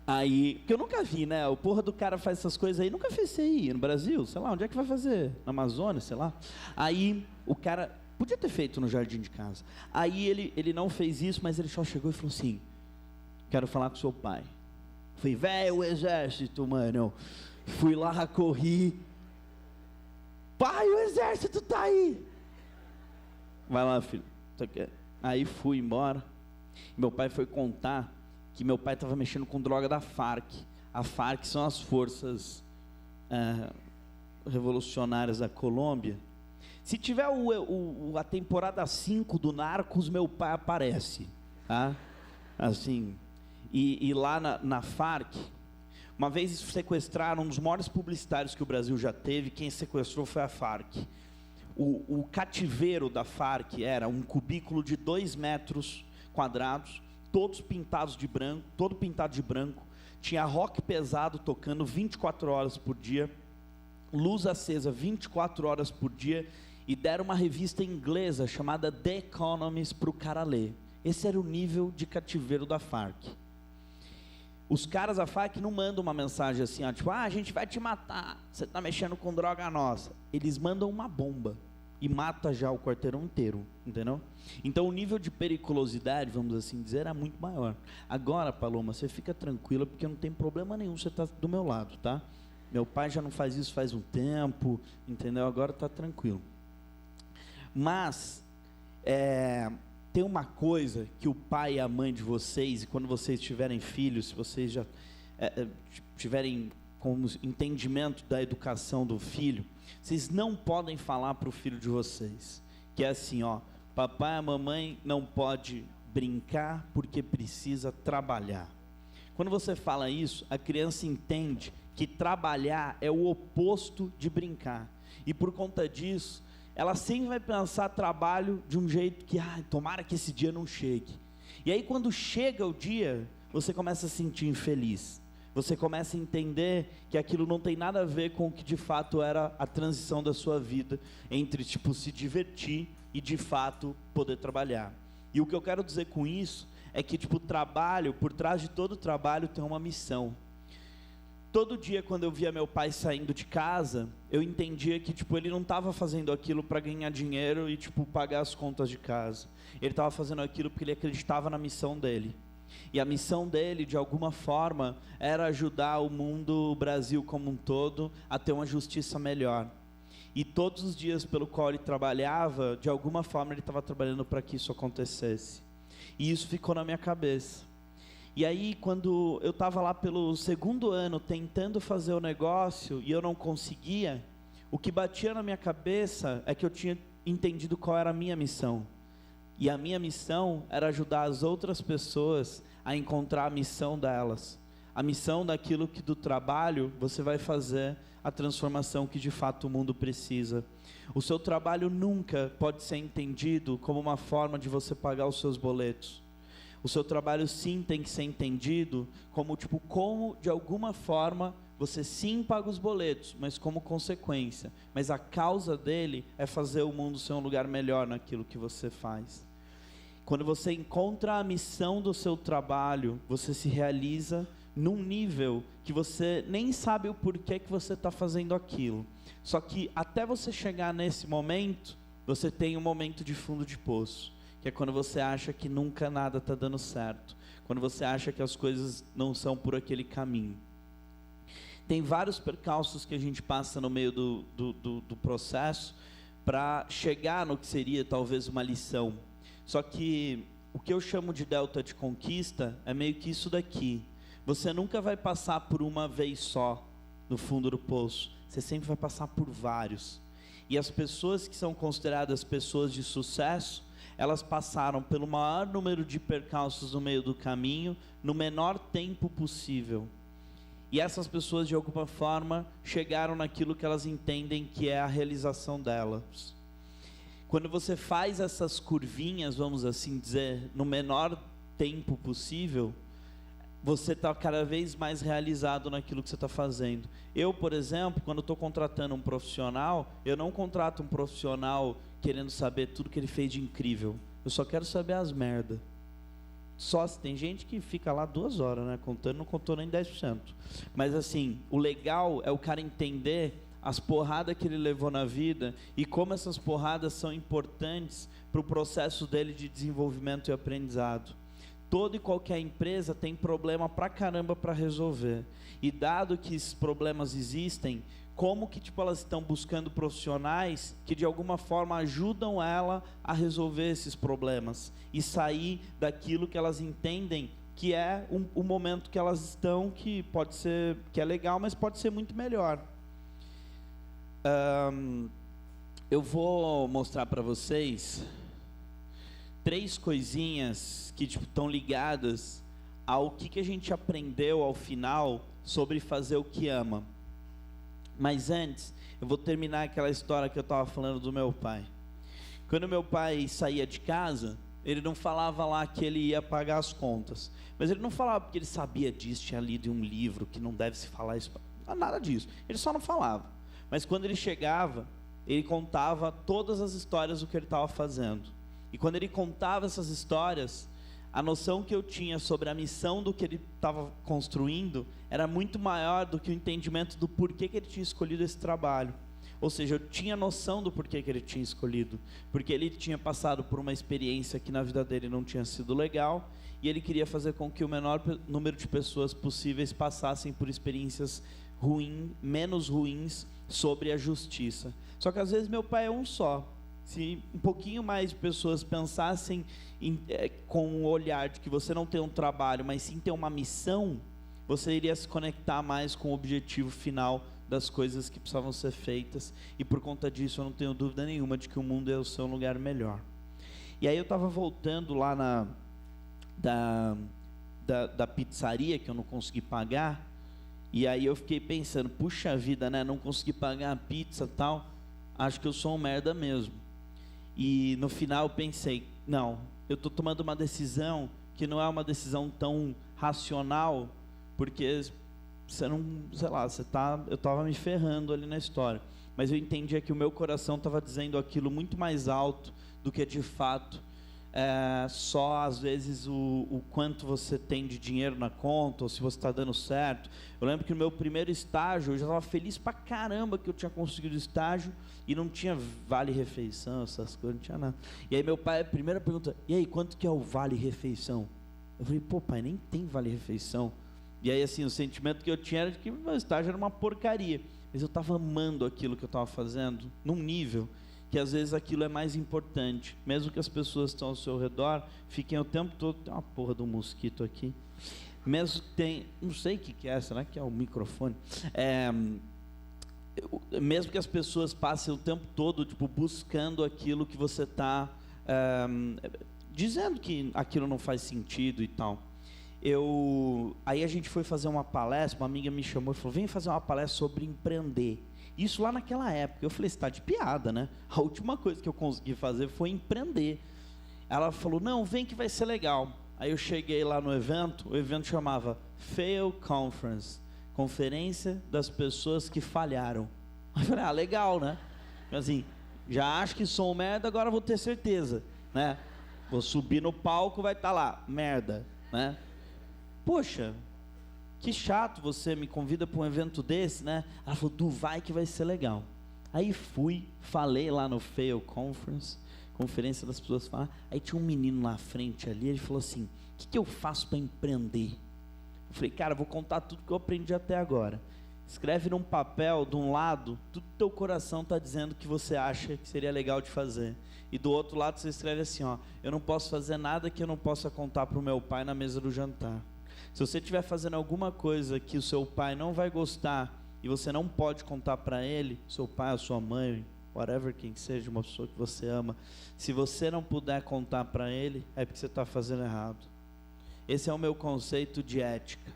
Aí, porque eu nunca vi, né? O porra do cara faz essas coisas aí, nunca fez CI no Brasil, sei lá, onde é que vai fazer? Na Amazônia, sei lá. Aí, o cara, podia ter feito no jardim de casa. Aí, ele não fez isso, mas ele só chegou e falou assim, quero falar com seu pai. Falei, velho, o exército, mano. Fui lá, corri. Pai, o exército tá aí. Vai lá, filho. Aí fui embora. Meu pai foi contar que meu pai estava mexendo com droga da Farc. A Farc são as forças revolucionárias da Colômbia. Se tiver a temporada 5 do Narcos, meu pai aparece, tá? Assim, e lá na Farc, uma vez sequestraram um dos maiores publicitários que o Brasil já teve. Quem sequestrou foi a Farc. O cativeiro da Farc era um cubículo de 2 metros quadrados, todos pintados de branco, todo pintado de branco, tinha rock pesado tocando 24 horas por dia, luz acesa 24 horas por dia, e deram uma revista inglesa chamada The Economist para o cara ler. Esse era o nível de cativeiro da Farc. Os caras da Farc não mandam uma mensagem assim, ó, tipo, a gente vai te matar, você está mexendo com droga nossa. Eles mandam uma bomba e mata já o quarteirão inteiro, entendeu? Então o nível de periculosidade, vamos assim dizer, era muito maior. Agora, Paloma, você fica tranquila, porque não tem problema nenhum, você está do meu lado, tá? Meu pai já não faz isso faz um tempo, entendeu? Agora está tranquilo. Mas, tem uma coisa que o pai e a mãe de vocês, e quando vocês tiverem filhos, se vocês já tiverem com entendimento da educação do filho, vocês não podem falar para o filho de vocês, que é assim, ó, papai e mamãe não pode brincar porque precisa trabalhar. Quando você fala isso, a criança entende que trabalhar é o oposto de brincar, e por conta disso, ela sempre vai pensar trabalho de um jeito que, tomara que esse dia não chegue. E aí quando chega o dia, você começa a se sentir infeliz. Você começa a entender que aquilo não tem nada a ver com o que de fato era a transição da sua vida, entre tipo se divertir e de fato poder trabalhar. E o que eu quero dizer com isso é que tipo trabalho, por trás de todo trabalho tem uma missão. Todo dia quando eu via meu pai saindo de casa, eu entendia que tipo ele não estava fazendo aquilo para ganhar dinheiro e tipo pagar as contas de casa. Ele estava fazendo aquilo porque ele acreditava na missão dele. E a missão dele, de alguma forma, era ajudar o mundo, o Brasil como um todo, a ter uma justiça melhor. E todos os dias pelo qual ele trabalhava, de alguma forma ele estava trabalhando para que isso acontecesse. E isso ficou na minha cabeça. E aí, quando eu estava lá pelo 2º ano, tentando fazer o negócio, e eu não conseguia, o que batia na minha cabeça é que eu tinha entendido qual era a minha missão. E a minha missão era ajudar as outras pessoas a encontrar a missão delas. A missão daquilo que do trabalho você vai fazer a transformação que de fato o mundo precisa. O seu trabalho nunca pode ser entendido como uma forma de você pagar os seus boletos. O seu trabalho sim tem que ser entendido como como de alguma forma você sim paga os boletos, mas como consequência. Mas a causa dele é fazer o mundo ser um lugar melhor naquilo que você faz. Quando você encontra a missão do seu trabalho, você se realiza num nível que você nem sabe o porquê que você está fazendo aquilo. Só que até você chegar nesse momento, você tem um momento de fundo de poço, que é quando você acha que nunca nada está dando certo, quando você acha que as coisas não são por aquele caminho. Tem vários percalços que a gente passa no meio do processo para chegar no que seria talvez uma lição. Só que o que eu chamo de delta de conquista é meio que isso daqui. Você nunca vai passar por uma vez só no fundo do poço, você sempre vai passar por vários. E as pessoas que são consideradas pessoas de sucesso, elas passaram pelo maior número de percalços no meio do caminho, no menor tempo possível. E essas pessoas, de alguma forma, chegaram naquilo que elas entendem que é a realização delas. Quando você faz essas curvinhas, vamos assim dizer, no menor tempo possível, você está cada vez mais realizado naquilo que você está fazendo. Eu, por exemplo, quando estou contratando um profissional, eu não contrato um profissional querendo saber tudo que ele fez de incrível. Eu só quero saber as merdas. Só se tem gente que fica lá 2 horas, né? Contando, não contou nem 10%. Mas assim, o legal é o cara entender as porradas que ele levou na vida e como essas porradas são importantes para o processo dele de desenvolvimento e aprendizado. Toda e qualquer empresa tem problema pra caramba para resolver. E dado que esses problemas existem, como que tipo, elas estão buscando profissionais que de alguma forma ajudam ela a resolver esses problemas e sair daquilo que elas entendem que é o momento que elas estão, que pode ser, que é legal, mas pode ser muito melhor. Eu vou mostrar para vocês 3 coisinhas que estão ligadas ao que a gente aprendeu ao final sobre fazer o que ama. Mas antes, eu vou terminar aquela história que eu estava falando do meu pai. Quando meu pai saía de casa, ele não falava lá que ele ia pagar as contas. Mas ele não falava porque ele sabia disso, tinha lido em um livro que não deve se falar isso. Nada disso. Ele só não falava. Mas quando ele chegava, ele contava todas as histórias do que ele estava fazendo. E quando ele contava essas histórias, a noção que eu tinha sobre a missão do que ele estava construindo era muito maior do que o entendimento do porquê que ele tinha escolhido esse trabalho. Ou seja, eu tinha noção do porquê que ele tinha escolhido, porque ele tinha passado por uma experiência que na vida dele não tinha sido legal, e ele queria fazer com que o menor número de pessoas possíveis passassem por experiências menos ruins sobre a justiça. Só que às vezes meu pai é um só. Se um pouquinho mais de pessoas pensassem com o olhar de que você não tem um trabalho, mas sim tem uma missão, você iria se conectar mais com o objetivo final das coisas que precisavam ser feitas. E por conta disso eu não tenho dúvida nenhuma de que o mundo é o seu lugar melhor. E aí eu estava voltando lá da pizzaria que eu não consegui pagar. E aí eu fiquei pensando, puxa vida, né? Não consegui pagar a pizza e tal. Acho que eu sou um merda mesmo. E no final eu pensei, não, eu estou tomando uma decisão que não é uma decisão tão racional, porque você não, sei lá, eu estava me ferrando ali na história. Mas eu entendia que o meu coração estava dizendo aquilo muito mais alto do que de fato só às vezes o quanto você tem de dinheiro na conta, ou se você está dando certo. Eu lembro que no meu primeiro estágio eu já estava feliz pra caramba que eu tinha conseguido estágio e não tinha vale-refeição, essas coisas, não tinha nada. E aí meu pai, a primeira pergunta, e aí, quanto que é o vale-refeição? Eu falei, pô pai, nem tem vale-refeição. E aí assim, o sentimento que eu tinha era de que meu estágio era uma porcaria, mas eu estava amando aquilo que eu estava fazendo, num nível que às vezes aquilo é mais importante, mesmo que as pessoas que estão ao seu redor fiquem o tempo todo, tem uma porra de um mosquito aqui, mesmo que tem, não sei o que é, será que é o microfone? Mesmo que as pessoas passem o tempo todo tipo, buscando aquilo que você está dizendo que aquilo não faz sentido e tal. Aí a gente foi fazer uma palestra, uma amiga me chamou e falou, vem fazer uma palestra sobre empreender. Isso lá naquela época, eu falei, você está de piada, né? A última coisa que eu consegui fazer foi empreender. Ela falou, não, vem que vai ser legal. Aí eu cheguei lá no evento, o evento chamava Fail Conference, Conferência das Pessoas que Falharam. Aí eu falei, legal, né? Assim, já acho que sou um merda, agora vou ter certeza, né? Vou subir no palco, vai estar lá, merda, né? Poxa, que chato, você me convida para um evento desse, né? Ela falou, vai que vai ser legal. Aí fui, falei lá no Fail Conference, Conferência das Pessoas Falam. Aí tinha um menino na frente ali, ele falou assim, o que eu faço para empreender? Eu falei, cara, vou contar tudo que eu aprendi até agora. Escreve num papel, de um lado, tudo que teu coração está dizendo que você acha que seria legal de fazer. E do outro lado você escreve assim, eu não posso fazer nada que eu não possa contar para o meu pai na mesa do jantar. Se você estiver fazendo alguma coisa que o seu pai não vai gostar e você não pode contar para ele, seu pai, a sua mãe, whatever, quem seja, uma pessoa que você ama, se você não puder contar para ele, é porque você está fazendo errado. Esse é o meu conceito de ética.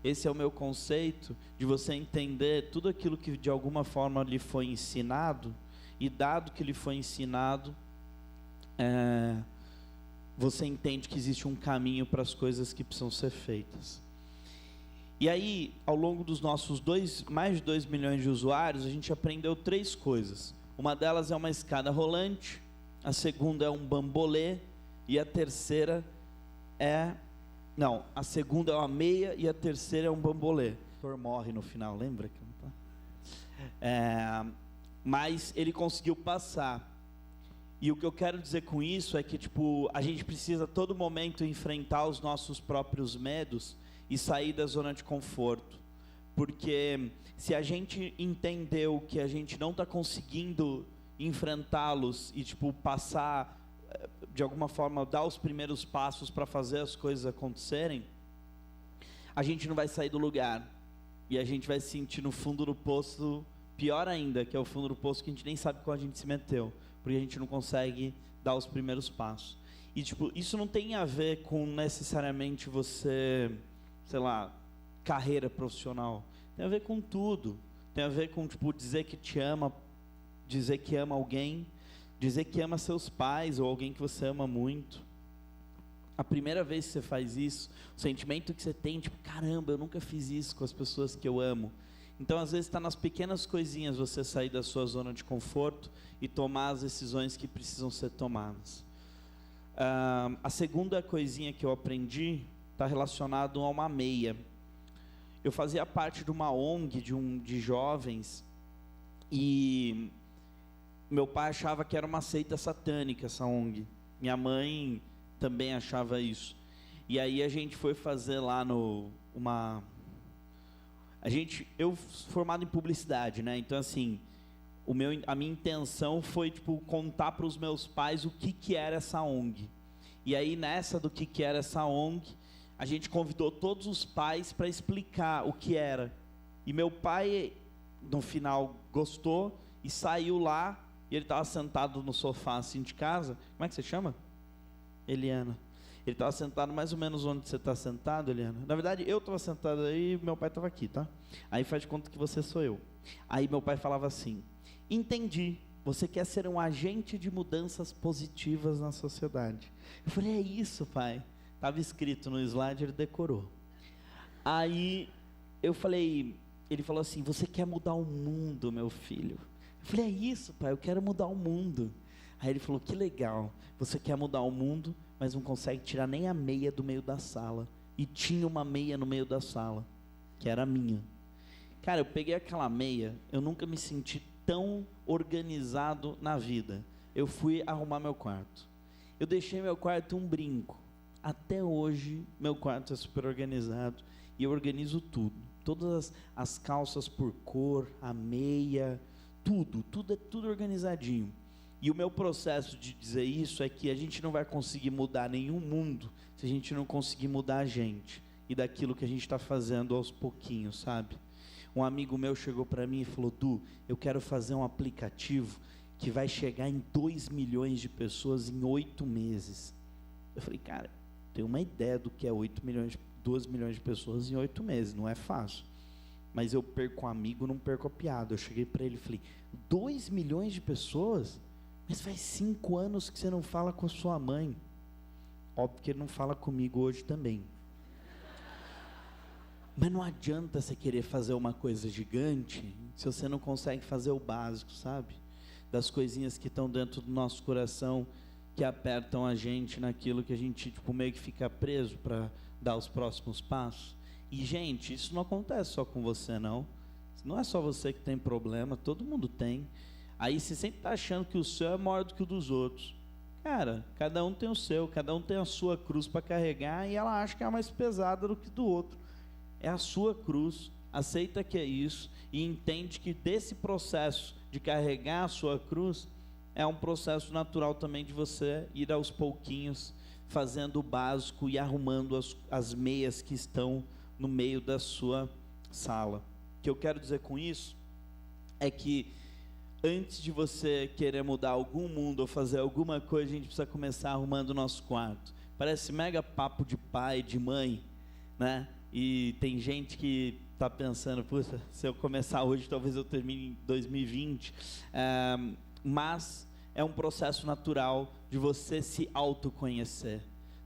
Esse é o meu conceito de você entender tudo aquilo que de alguma forma lhe foi ensinado, e dado que lhe foi ensinado, você entende que existe um caminho para as coisas que precisam ser feitas. E aí, ao longo dos nossos mais de 2 milhões de usuários, a gente aprendeu 3 coisas. Uma delas é uma escada rolante, a segunda é um bambolê, e a terceira é Não, a segunda é uma meia e a terceira é um bambolê. O ator morre no final, lembra? Mas ele conseguiu passar. E o que eu quero dizer com isso é que, tipo, a gente precisa a todo momento enfrentar os nossos próprios medos e sair da zona de conforto. Porque se a gente entendeu que a gente não está conseguindo enfrentá-los e, tipo, passar, de alguma forma, dar os primeiros passos para fazer as coisas acontecerem, a gente não vai sair do lugar. E a gente vai se sentir no fundo do poço, pior ainda, que é o fundo do poço que a gente nem sabe qual a gente se meteu, porque a gente não consegue dar os primeiros passos. E, tipo, isso não tem a ver com necessariamente você, sei lá, carreira profissional. Tem a ver com tudo. Tem a ver com, tipo, dizer que te ama, dizer que ama alguém, dizer que ama seus pais ou alguém que você ama muito. A primeira vez que você faz isso, o sentimento que você tem, tipo, caramba, eu nunca fiz isso com as pessoas que eu amo. Então, às vezes, está nas pequenas coisinhas você sair da sua zona de conforto e tomar as decisões que precisam ser tomadas. A segunda coisinha que eu aprendi está relacionado a uma meia. Eu fazia parte de uma ONG de jovens e meu pai achava que era uma seita satânica essa ONG. Minha mãe também achava isso. E aí a gente foi fazer lá eu formado em publicidade, né? Então, assim, a minha intenção foi, tipo, contar para os meus pais o que era essa ONG. E aí, nessa do que era essa ONG, a gente convidou todos os pais para explicar o que era. E meu pai, no final, gostou e saiu lá. E ele estava sentado no sofá, assim, de casa. Como é que você chama? Eliana. Ele estava sentado mais ou menos onde você está sentado, Eliana. Na verdade, eu estava sentado aí e meu pai estava aqui, tá? Aí faz de conta que você sou eu. Aí meu pai falava assim: entendi, você quer ser um agente de mudanças positivas na sociedade. Eu falei, é isso, pai. Estava escrito no slide, ele decorou. Aí eu falei, ele falou assim, você quer mudar o mundo, meu filho. Eu falei, é isso, pai, eu quero mudar o mundo. Aí ele falou, que legal, você quer mudar o mundo, mas não consegue tirar nem a meia do meio da sala. E tinha uma meia no meio da sala, que era a minha. Cara, eu peguei aquela meia, eu nunca me senti tão organizado na vida. Eu fui arrumar meu quarto. Eu deixei meu quarto um brinco. Até hoje, meu quarto é super organizado. E eu organizo tudo. Todas as calças por cor, a meia, tudo é tudo organizadinho. E o meu processo de dizer isso é que a gente não vai conseguir mudar nenhum mundo se a gente não conseguir mudar a gente e daquilo que a gente está fazendo aos pouquinhos, sabe? Um amigo meu chegou para mim e falou, Du, eu quero fazer um aplicativo que vai chegar em 2 milhões de pessoas em 8 meses. Eu falei, cara, tenho uma ideia do que é 2 milhões de pessoas em 8 meses, não é fácil. Mas eu perco um amigo, não perco a piada. Eu cheguei para ele e falei, 2 milhões de pessoas? Mas faz 5 anos que você não fala com a sua mãe. Óbvio que ele não fala comigo hoje também. Mas não adianta você querer fazer uma coisa gigante se você não consegue fazer o básico, sabe? Das coisinhas que estão dentro do nosso coração, que apertam a gente naquilo que a gente, tipo, meio que fica preso para dar os próximos passos. E, gente, isso não acontece só com você, não. Não é só você que tem problema, todo mundo tem. Aí você sempre está achando que o seu é maior do que o dos outros. Cara, cada um tem o seu, cada um tem a sua cruz para carregar e ela acha que é mais pesada do que do outro. É a sua cruz, aceita que é isso e entende que desse processo de carregar a sua cruz é um processo natural também de você ir aos pouquinhos fazendo o básico e arrumando as meias que estão no meio da sua sala. O que eu quero dizer com isso é que antes de você querer mudar algum mundo ou fazer alguma coisa, a gente precisa começar arrumando o nosso quarto. Parece mega papo de pai, de mãe, né? E tem gente que está pensando, puxa, se eu começar hoje, talvez eu termine em 2020. Mas é um processo natural de você se autoconhecer.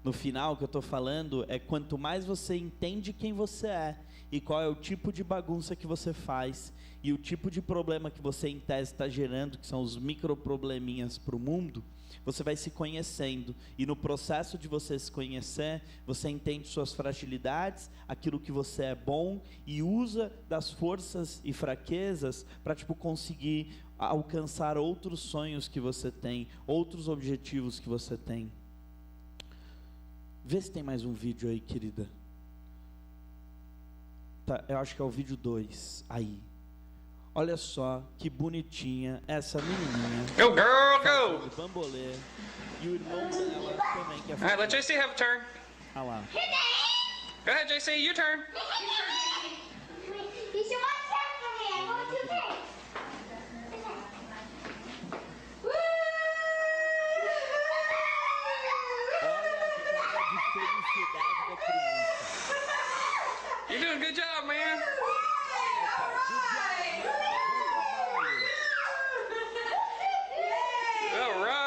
No final, o que eu estou falando é quanto mais você entende quem você é e qual é o tipo de bagunça que você faz e o tipo de problema que você em tese está gerando, que são os microprobleminhas para o mundo, você vai se conhecendo. E no processo de você se conhecer, você entende suas fragilidades, aquilo que você é bom e usa das forças e fraquezas para conseguir alcançar outros sonhos que você tem, outros objetivos que você tem. Vê se tem mais um vídeo aí, querida. Tá, eu acho que é o vídeo 2. Aí. Olha só que bonitinha essa menininha. Go, girl, go! Bambolê. E o irmão dela também que é. Alright, let JC have a turn. Ah lá. Go ahead, JC, your turn. You should watch out for me. I'm going too fast. Olha a cara de felicidade da criança. You're doing a good job, man. All right.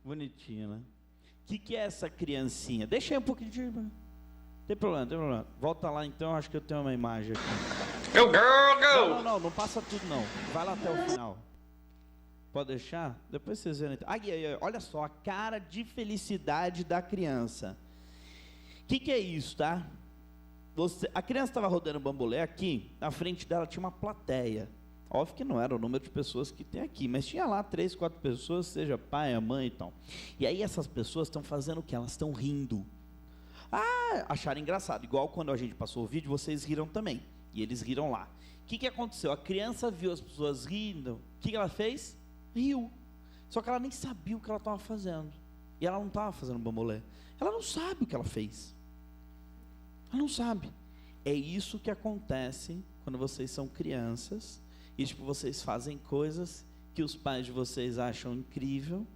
Bonitinho, né? O que é essa criancinha? Deixa aí um pouquinho de... Tem problema. Volta lá então, acho que eu tenho uma imagem aqui. Go, girl, go! Não passa tudo não. Vai lá até o final. Pode deixar? Depois vocês verem. Olha só a cara de felicidade da criança. O que é isso, tá? A criança estava rodando bambolê aqui, na frente dela tinha uma plateia. Óbvio que não era o número de pessoas que tem aqui, mas tinha lá 3, 4 pessoas, seja pai, a mãe e tal. E aí essas pessoas estão fazendo o quê? Elas estão rindo. Acharam engraçado. Igual quando a gente passou o vídeo, vocês riram também. E eles riram lá. O que aconteceu? A criança viu as pessoas rindo. O que ela fez? Riu. Só que ela nem sabia o que ela estava fazendo. E ela não estava fazendo bambolê. Ela não sabe o que ela fez. Ela não sabe. É isso que acontece quando vocês são crianças e vocês fazem coisas que os pais de vocês acham incrível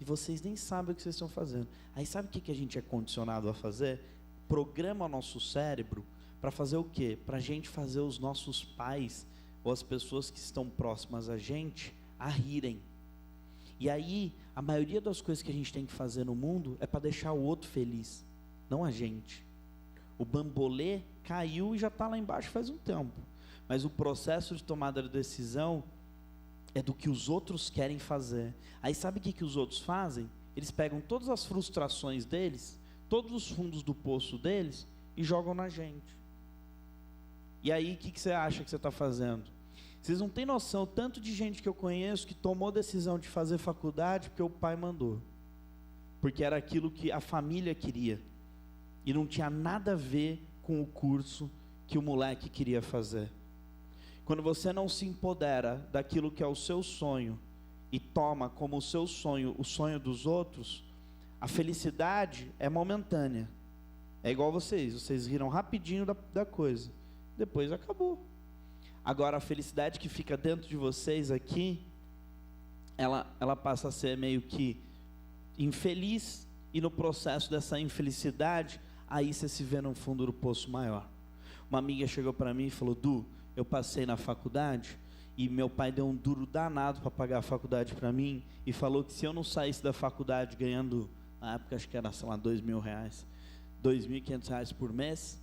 e vocês nem sabem o que vocês estão fazendo. Aí sabe o que a gente é condicionado a fazer? Programa o nosso cérebro para fazer o quê? Para a gente fazer os nossos pais ou as pessoas que estão próximas a gente a rirem. E aí, a maioria das coisas que a gente tem que fazer no mundo é para deixar o outro feliz, não a gente. O bambolê caiu e já está lá embaixo faz um tempo. Mas o processo de tomada de decisão é do que os outros querem fazer. Aí sabe o que os outros fazem? Eles pegam todas as frustrações deles, todos os fundos do poço deles e jogam na gente. E aí o que você acha que você está fazendo? Vocês não têm noção o tanto de gente que eu conheço que tomou decisão de fazer faculdade porque o pai mandou. Porque era aquilo que a família queria. E não tinha nada a ver com o curso que o moleque queria fazer. Quando você não se empodera daquilo que é o seu sonho e toma como o seu sonho o sonho dos outros, a felicidade é momentânea. É igual vocês riram rapidinho da coisa, depois acabou. Agora a felicidade que fica dentro de vocês aqui, ela passa a ser meio que infeliz, e no processo dessa infelicidade, aí você se vê no fundo do poço maior. Uma amiga chegou para mim e falou: Du, eu passei na faculdade e meu pai deu um duro danado para pagar a faculdade para mim e falou que se eu não saísse da faculdade ganhando, na época acho que era, sei lá, R$2.000, R$2.500 por mês,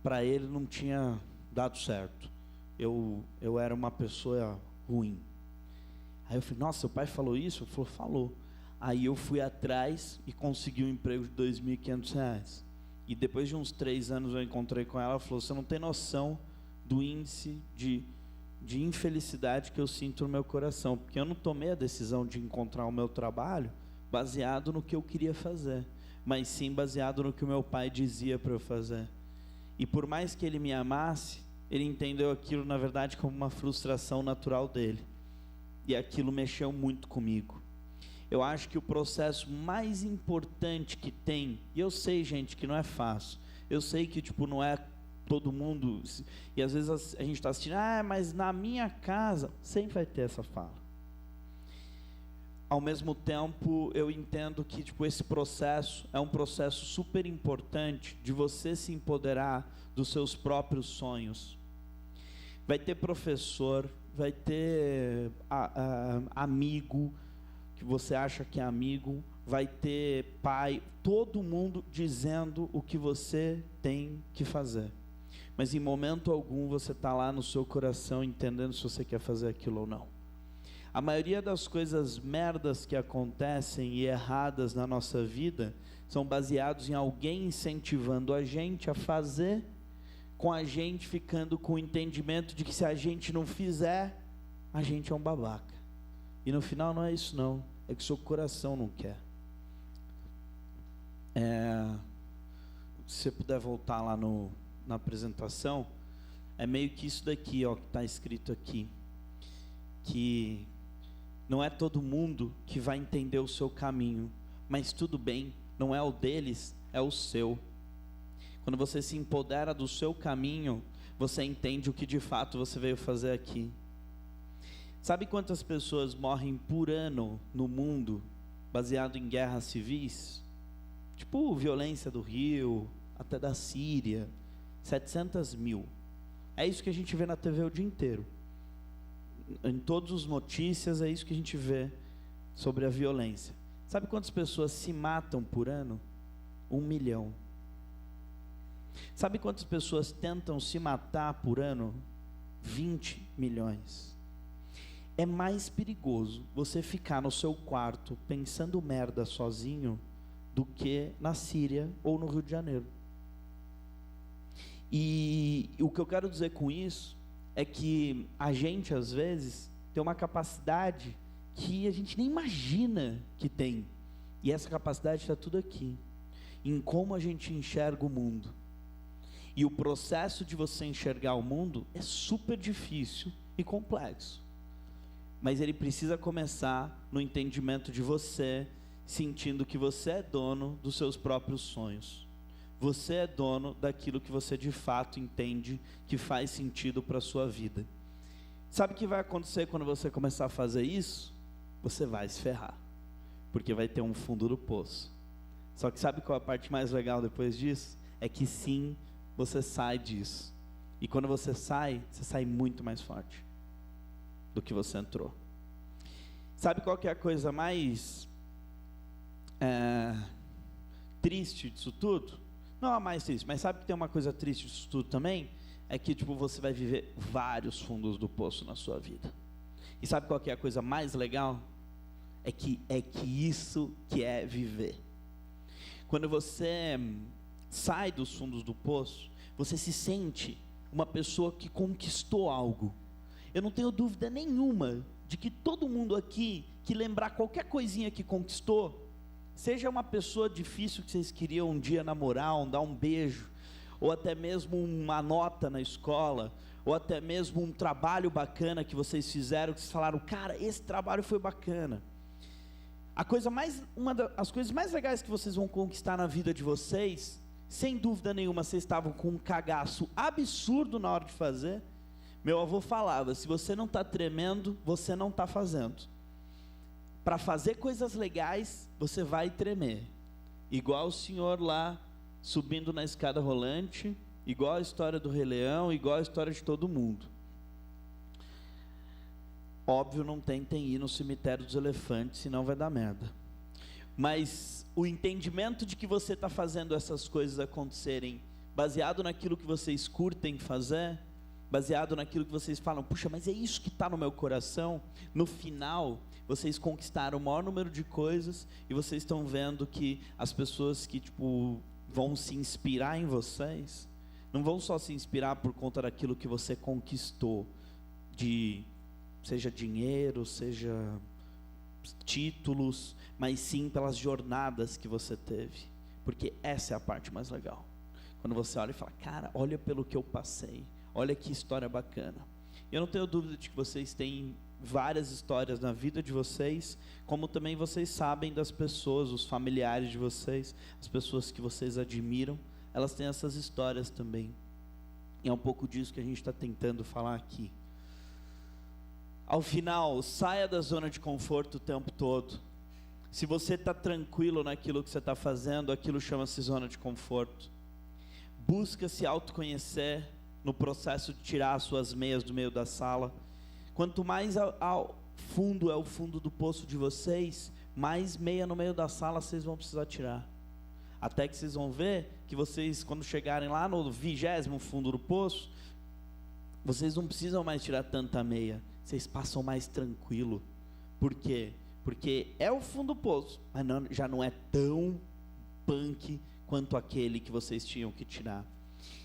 para ele não tinha dado certo. Eu era uma pessoa ruim. Aí eu falei: nossa, seu pai falou isso? Ele falou: falou. Aí eu fui atrás e consegui um emprego de R$2.500. E depois de uns 3 anos eu encontrei com ela. Ela falou: você não tem noção do índice de infelicidade que eu sinto no meu coração, porque eu não tomei a decisão de encontrar o meu trabalho baseado no que eu queria fazer, mas sim baseado no que o meu pai dizia para eu fazer. E por mais que ele me amasse, ele entendeu aquilo na verdade como uma frustração natural dele, e aquilo mexeu muito comigo. Eu acho que o processo mais importante que tem, e eu sei, gente, que não é fácil, eu sei que não é todo mundo, e às vezes a gente está assistindo: mas na minha casa, sempre vai ter essa fala. Ao mesmo tempo, eu entendo que esse processo é um processo super importante de você se empoderar dos seus próprios sonhos. Vai ter professor, vai ter amigo que você acha que é amigo, vai ter pai, todo mundo dizendo o que você tem que fazer. Mas em momento algum você está lá no seu coração entendendo se você quer fazer aquilo ou não. A maioria das coisas merdas que acontecem e erradas na nossa vida são baseados em alguém incentivando a gente a fazer, com a gente ficando com o entendimento de que se a gente não fizer, a gente é um babaca. E no final não é isso não, é que o seu coração não quer. Se você puder voltar lá na apresentação, é meio que isso daqui, ó, que está escrito aqui, que não é todo mundo que vai entender o seu caminho, mas tudo bem, não é o deles, é o seu. Quando você se empodera do seu caminho, você entende o que de fato você veio fazer aqui. Sabe quantas pessoas morrem por ano no mundo baseado em guerras civis? Tipo violência do Rio, até da Síria, 700 mil. É isso que a gente vê na TV o dia inteiro. Em todas as notícias é isso que a gente vê sobre a violência. Sabe quantas pessoas se matam por ano? 1 milhão. Sabe quantas pessoas tentam se matar por ano? 20 milhões. É mais perigoso você ficar no seu quarto pensando merda sozinho do que na Síria ou no Rio de Janeiro. E o que eu quero dizer com isso é que a gente às vezes tem uma capacidade que a gente nem imagina que tem. E essa capacidade está tudo aqui, em como a gente enxerga o mundo. E o processo de você enxergar o mundo é super difícil e complexo. Mas ele precisa começar no entendimento de você, sentindo que você é dono dos seus próprios sonhos. Você é dono daquilo que você de fato entende que faz sentido para a sua vida. Sabe o que vai acontecer quando você começar a fazer isso? Você vai se ferrar, porque vai ter um fundo do poço. Só que sabe qual é a parte mais legal depois disso? É que sim, você sai disso. E quando você sai muito mais forte do que você entrou. Sabe qual que é a coisa mais triste disso tudo? Não a mais triste, mas sabe que tem uma coisa triste disso tudo também? É que tipo, você vai viver vários fundos do poço na sua vida. E sabe qual que é a coisa mais legal? É que isso que é viver. Quando você sai dos fundos do poço, você se sente uma pessoa que conquistou algo. Eu não tenho dúvida nenhuma de que todo mundo aqui que lembrar qualquer coisinha que conquistou, seja uma pessoa difícil que vocês queriam um dia namorar, dar um beijo, ou até mesmo uma nota na escola, ou até mesmo um trabalho bacana que vocês fizeram, que vocês falaram, cara, esse trabalho foi bacana. Uma das coisas mais legais que vocês vão conquistar na vida de vocês, sem dúvida nenhuma, vocês estavam com um cagaço absurdo na hora de fazer. Meu avô falava, se você não está tremendo, você não está fazendo. Para fazer coisas legais, você vai tremer. Igual o senhor lá, subindo na escada rolante, igual a história do Rei Leão, igual a história de todo mundo. Óbvio, não tentem ir no cemitério dos elefantes, senão vai dar merda. Mas o entendimento de que você está fazendo essas coisas acontecerem, baseado naquilo que vocês curtem fazer, baseado naquilo que vocês falam, puxa, mas é isso que está no meu coração. No final, vocês conquistaram o maior número de coisas e vocês estão vendo que as pessoas que vão se inspirar em vocês, não vão só se inspirar por conta daquilo que você conquistou, seja dinheiro, seja títulos, mas sim pelas jornadas que você teve, porque essa é a parte mais legal. Quando você olha e fala, cara, olha pelo que eu passei, olha que história bacana. Eu não tenho dúvida de que vocês têm várias histórias na vida de vocês, como também vocês sabem das pessoas, os familiares de vocês, as pessoas que vocês admiram, elas têm essas histórias também. E é um pouco disso que a gente está tentando falar aqui. Ao final, saia da zona de conforto o tempo todo. Se você está tranquilo naquilo que você está fazendo, aquilo chama-se zona de conforto. Busca se autoconhecer no processo de tirar as suas meias do meio da sala. Quanto mais ao fundo é o fundo do poço de vocês, mais meia no meio da sala vocês vão precisar tirar. Até que vocês vão ver que vocês, quando chegarem lá no 20º fundo do poço, vocês não precisam mais tirar tanta meia. Vocês passam mais tranquilo. Por quê? Porque é o fundo do poço, mas já não é tão punk quanto aquele que vocês tinham que tirar.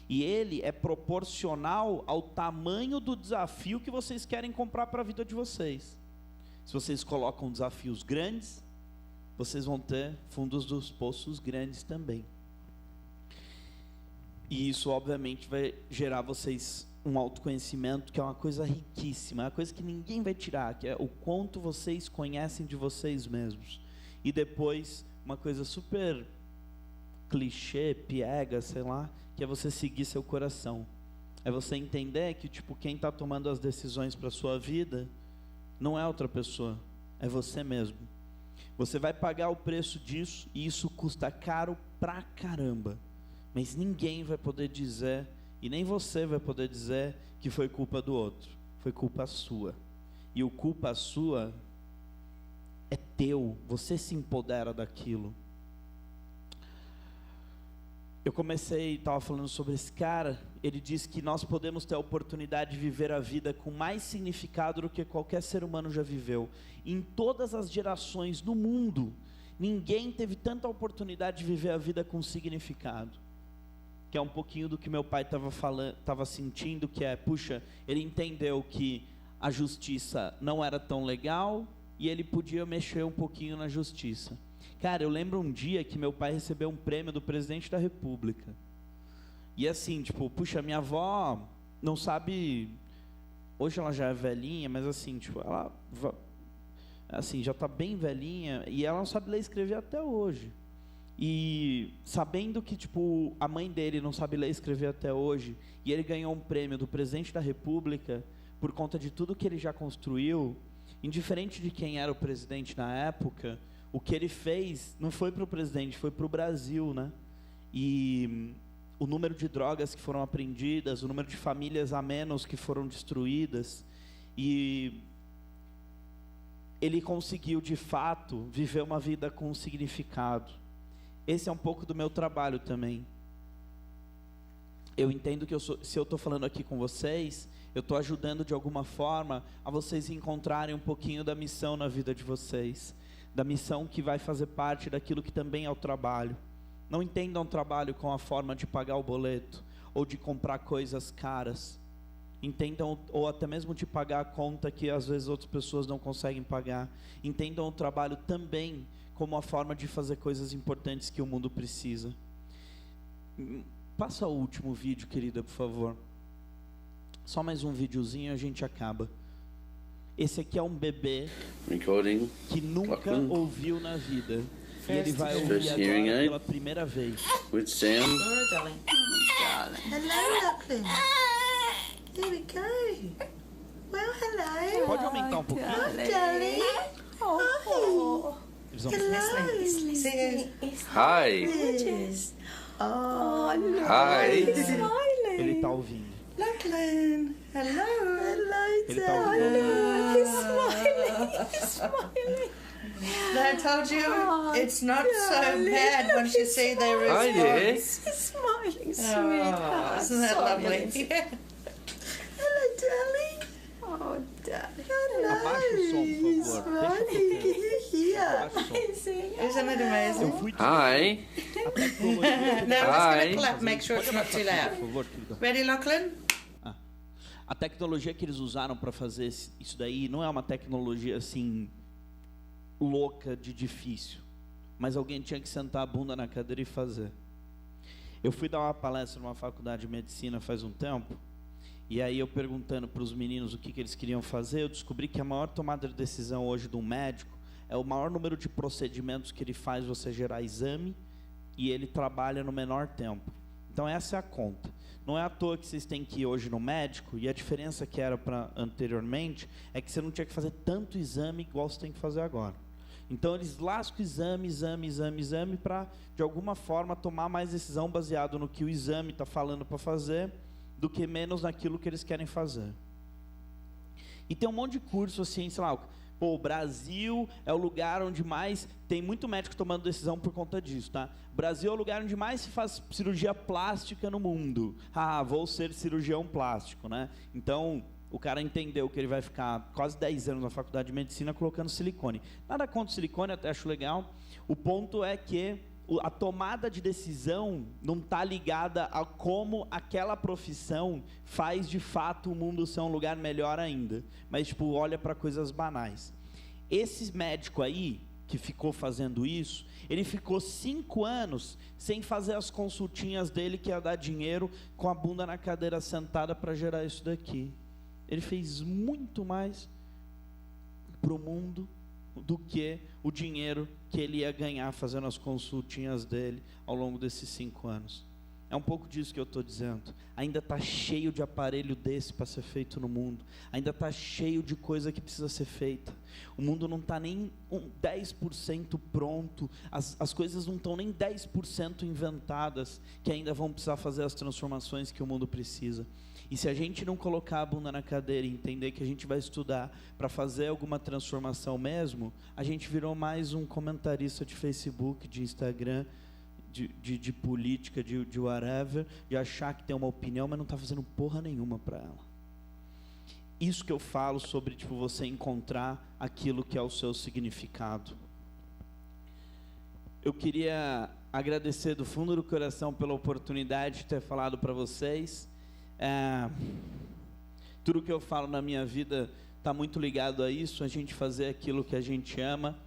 E ele é proporcional ao tamanho do desafio que vocês querem comprar para a vida de vocês. Se vocês colocam desafios grandes, vocês vão ter fundos dos poços grandes também. E isso, obviamente, vai gerar vocês um autoconhecimento, que é uma coisa riquíssima, é uma coisa que ninguém vai tirar, que é o quanto vocês conhecem de vocês mesmos. E depois, uma coisa super clichê, piega, sei lá, que é você seguir seu coração. É você entender que, tipo, quem está tomando as decisões para a sua vida não é outra pessoa, é você mesmo. Você vai pagar o preço disso, e isso custa caro pra caramba. Mas ninguém vai poder dizer, e nem você vai poder dizer, que foi culpa do outro. Foi culpa sua. E o culpa sua é teu, você se empodera daquilo. Eu estava falando sobre esse cara, ele disse que nós podemos ter a oportunidade de viver a vida com mais significado do que qualquer ser humano já viveu. Em todas as gerações do mundo, ninguém teve tanta oportunidade de viver a vida com significado. Que é um pouquinho do que meu pai estava sentindo, que é, puxa, ele entendeu que a justiça não era tão legal e ele podia mexer um pouquinho na justiça. Cara, eu lembro um dia que meu pai recebeu um prêmio do presidente da República. E assim, tipo, puxa, minha avó não sabe... Hoje ela já é velhinha, mas assim, tipo, ela assim, já está bem velhinha e ela não sabe ler e escrever até hoje. E sabendo que, tipo, a mãe dele não sabe ler e escrever até hoje, e ele ganhou um prêmio do presidente da República por conta de tudo que ele já construiu, indiferente de quem era o presidente na época, o que ele fez não foi para o presidente, foi para o Brasil, né? E o número de drogas que foram apreendidas, o número de famílias a menos que foram destruídas, e ele conseguiu, de fato, viver uma vida com significado. Esse é um pouco do meu trabalho também. Eu entendo que se eu estou falando aqui com vocês, eu estou ajudando de alguma forma a vocês encontrarem um pouquinho da missão na vida de vocês, da missão que vai fazer parte daquilo que também é o trabalho. Não entendam o trabalho com a forma de pagar o boleto, ou de comprar coisas caras. Entendam, ou até mesmo de pagar a conta que às vezes outras pessoas não conseguem pagar. Entendam o trabalho também como a forma de fazer coisas importantes que o mundo precisa. Passa o último vídeo, querida, por favor. Só mais um videozinho e a gente acaba. Esse aqui é um bebê que nunca ouviu na vida. E ele vai ouvir agora pela primeira vez. With Sam. Hello, darling. Hello, Lachlan. Here we go. Well, hello. Pode aumentar um pouquinho? Oh, darling. Oh. Eles vão... Hi. Oh, Hi. Ele está ouvindo. Lachlan. Hello. Hello, Ele está ouvindo. He's smiling. He's smiling. I told you it's not so bad once you see their Hi response. there. He's smiling, sweetheart. Isn't that lovely? Yeah. Hello, darling. Oh, darling. Abaixa o som, por favor. Smiling. Can you hear? Abaixa o som. Isn't it amazing? Hi. Now let's Hi. going to clap. Make sure it's not too loud. Por favor, querido. Ready, Lachlan? A tecnologia que eles usaram para fazer isso daí não é uma tecnologia assim louca de difícil, mas alguém tinha que sentar a bunda na cadeira e fazer. Eu fui dar uma palestra numa faculdade de medicina faz um tempo, e aí eu perguntando para os meninos o que eles queriam fazer, eu descobri que a maior tomada de decisão hoje de um médico é o maior número de procedimentos que ele faz você gerar exame, e ele trabalha no menor tempo. Então essa é a conta. Não é à toa que vocês têm que ir hoje no médico, e a diferença que era para anteriormente é que você não tinha que fazer tanto exame igual você tem que fazer agora. Então eles lascam exame para de alguma forma tomar mais decisão baseado no que o exame está falando para fazer, do que menos naquilo que eles querem fazer. E tem um monte de curso assim, sei lá, pô, o Brasil é o lugar onde mais, tem muito médico tomando decisão por conta disso, tá? O Brasil é o lugar onde mais se faz cirurgia plástica no mundo. Ah, vou ser cirurgião plástico, né? Então, o cara entendeu que ele vai ficar quase 10 anos na faculdade de medicina colocando silicone. Nada contra o silicone, até acho legal. O ponto é que a tomada de decisão não está ligada a como aquela profissão faz de fato o mundo ser um lugar melhor ainda. Mas, tipo, olha para coisas banais. Esse médico aí, que ficou fazendo isso, ele ficou 5 anos sem fazer as consultinhas dele, que ia dar dinheiro, com a bunda na cadeira sentada para gerar isso daqui. Ele fez muito mais para o mundo do que o dinheiro que ele ia ganhar fazendo as consultinhas dele ao longo desses 5 anos. É um pouco disso que eu estou dizendo. Ainda está cheio de aparelho desse para ser feito no mundo. Ainda está cheio de coisa que precisa ser feita. O mundo não está nem 10% pronto. As coisas não estão nem 10% inventadas, que ainda vão precisar fazer as transformações que o mundo precisa. E se a gente não colocar a bunda na cadeira e entender que a gente vai estudar para fazer alguma transformação mesmo, a gente virou mais um comentarista de Facebook, de Instagram, de política, de whatever, de achar que tem uma opinião, mas não está fazendo porra nenhuma para ela. Isso que eu falo sobre, tipo, você encontrar aquilo que é o seu significado. Eu queria agradecer do fundo do coração pela oportunidade de ter falado para vocês. Tudo que eu falo na minha vida está muito ligado a isso, a gente fazer aquilo que a gente ama,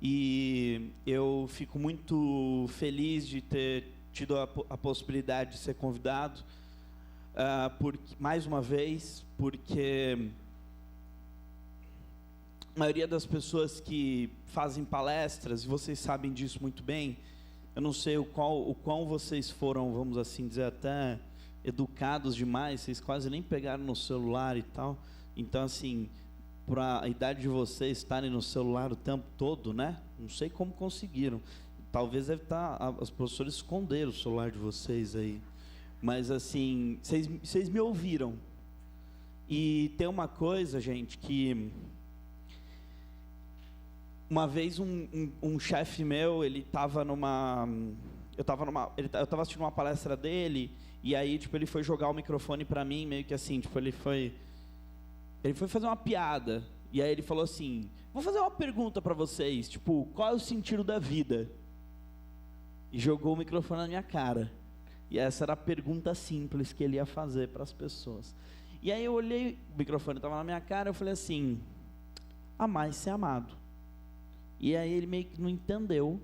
e eu fico muito feliz de ter tido a possibilidade de ser convidado, mais uma vez, porque a maioria das pessoas que fazem palestras, e vocês sabem disso muito bem, eu não sei o quão vocês foram, vamos assim dizer, até educados demais, vocês quase nem pegaram no celular e tal. Então, assim, para a idade de vocês estarem no celular o tempo todo, né? Não sei como conseguiram. Talvez deve estar, os professores esconderam o celular de vocês aí. Mas, assim, vocês me ouviram. E tem uma coisa, gente, que uma vez um chefe meu, ele estava eu estava assistindo uma palestra dele. E aí, tipo, ele foi jogar o microfone para mim, meio que assim, tipo, ele foi fazer uma piada. E aí ele falou assim: vou fazer uma pergunta para vocês, tipo, qual é o sentido da vida? E jogou o microfone na minha cara. E essa era a pergunta simples que ele ia fazer para as pessoas. E aí eu olhei, o microfone estava na minha cara, eu falei assim: amar e ser amado. E aí ele meio que não entendeu.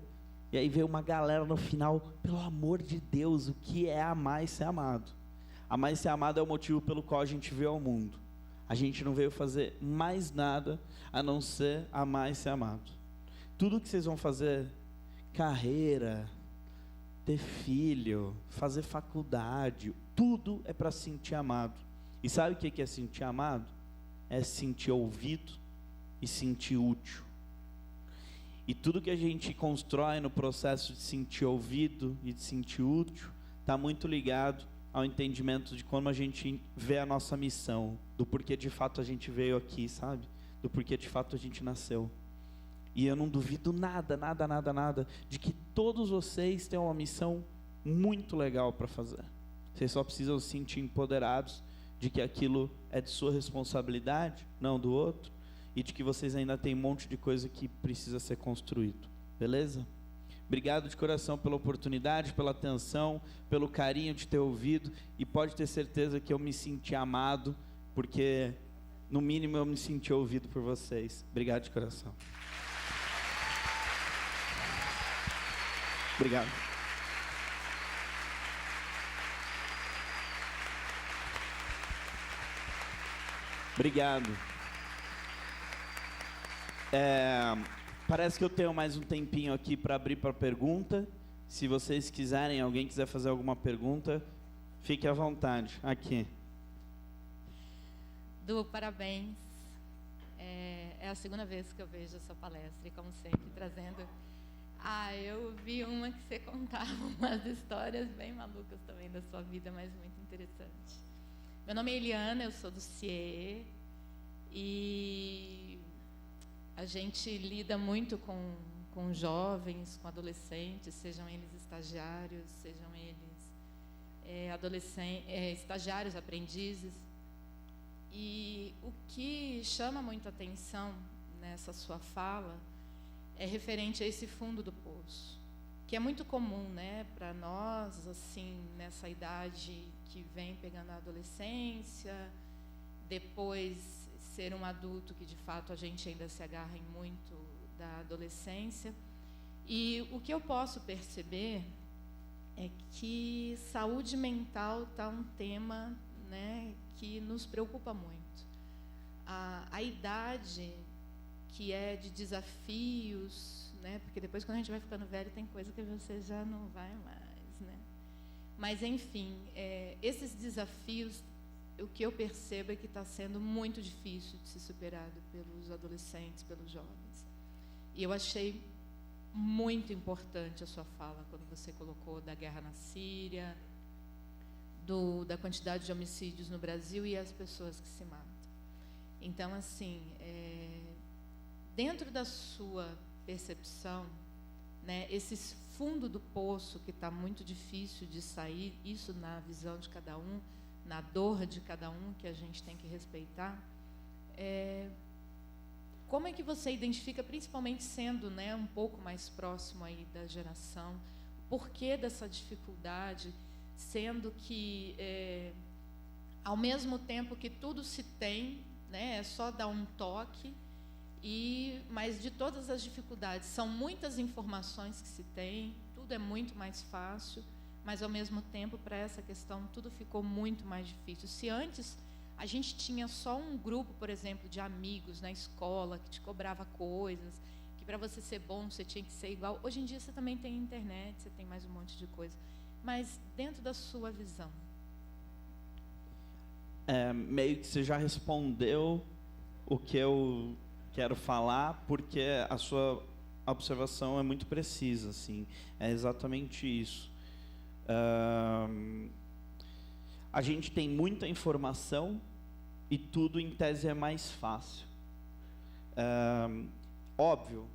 E aí veio uma galera no final: pelo amor de Deus, o que é amar e ser amado? Amar e ser amado é o motivo pelo qual a gente veio ao mundo. A gente não veio fazer mais nada a não ser amar e ser amado. Tudo que vocês vão fazer, carreira, ter filho, fazer faculdade, tudo é para se sentir amado. E sabe o que é sentir amado? É se sentir ouvido e se sentir útil. E tudo que a gente constrói no processo de sentir ouvido e de sentir útil está muito ligado ao entendimento de como a gente vê a nossa missão, do porquê de fato a gente veio aqui, sabe? Do porquê de fato a gente nasceu. E eu não duvido nada de que todos vocês têm uma missão muito legal para fazer. Vocês só precisam se sentir empoderados de que aquilo é de sua responsabilidade, não do outro, e de que vocês ainda têm um monte de coisa que precisa ser construído. Beleza? Obrigado de coração pela oportunidade, pela atenção, pelo carinho de ter ouvido, e pode ter certeza que eu me senti amado, porque no mínimo eu me senti ouvido por vocês. Obrigado de coração. Obrigado. Obrigado. Parece que eu tenho mais um tempinho aqui para abrir para pergunta. Se vocês quiserem, alguém quiser fazer alguma pergunta, fique à vontade. Aqui. Du, parabéns. É a segunda vez que eu vejo a sua palestra e, como sempre, trazendo... eu vi uma que você contava umas histórias bem malucas também da sua vida, mas muito interessante. Meu nome é Eliana, eu sou do CIE. E a gente lida muito com jovens, com adolescentes, sejam eles estagiários, sejam eles estagiários, aprendizes. E o que chama muito a atenção nessa sua fala é referente a esse fundo do poço, que é muito comum, né, para nós, assim, nessa idade que vem pegando a adolescência, depois ser um adulto que de fato a gente ainda se agarra em muito da adolescência. E o que eu posso perceber é que saúde mental está um tema, né, que nos preocupa muito. A idade que é de desafios, né, porque depois quando a gente vai ficando velho tem coisa que você já não vai mais, né? Mas enfim, esses desafios, o que eu percebo é que está sendo muito difícil de ser superado pelos adolescentes, pelos jovens. E eu achei muito importante a sua fala quando você colocou da guerra na Síria, da quantidade de homicídios no Brasil e as pessoas que se matam. Então, assim, dentro da sua percepção, né, esse fundo do poço que está muito difícil de sair, isso na visão de cada um, na dor de cada um, que a gente tem que respeitar, como é que você identifica, principalmente sendo, né, um pouco mais próximo aí da geração, o porquê dessa dificuldade, sendo que, ao mesmo tempo que tudo se tem, né, é só dar um toque, mas de todas as dificuldades, são muitas informações que se tem, tudo é muito mais fácil, mas ao mesmo tempo, para essa questão, tudo ficou muito mais difícil. Se antes a gente tinha só um grupo, por exemplo, de amigos na escola que te cobrava coisas, que para você ser bom você tinha que ser igual, hoje em dia você também tem internet, você tem mais um monte de coisa. Mas dentro da sua visão? Meio que você já respondeu o que eu quero falar, porque a sua observação é muito precisa, assim, é exatamente isso. A gente tem muita informação e tudo em tese é mais fácil. Óbvio,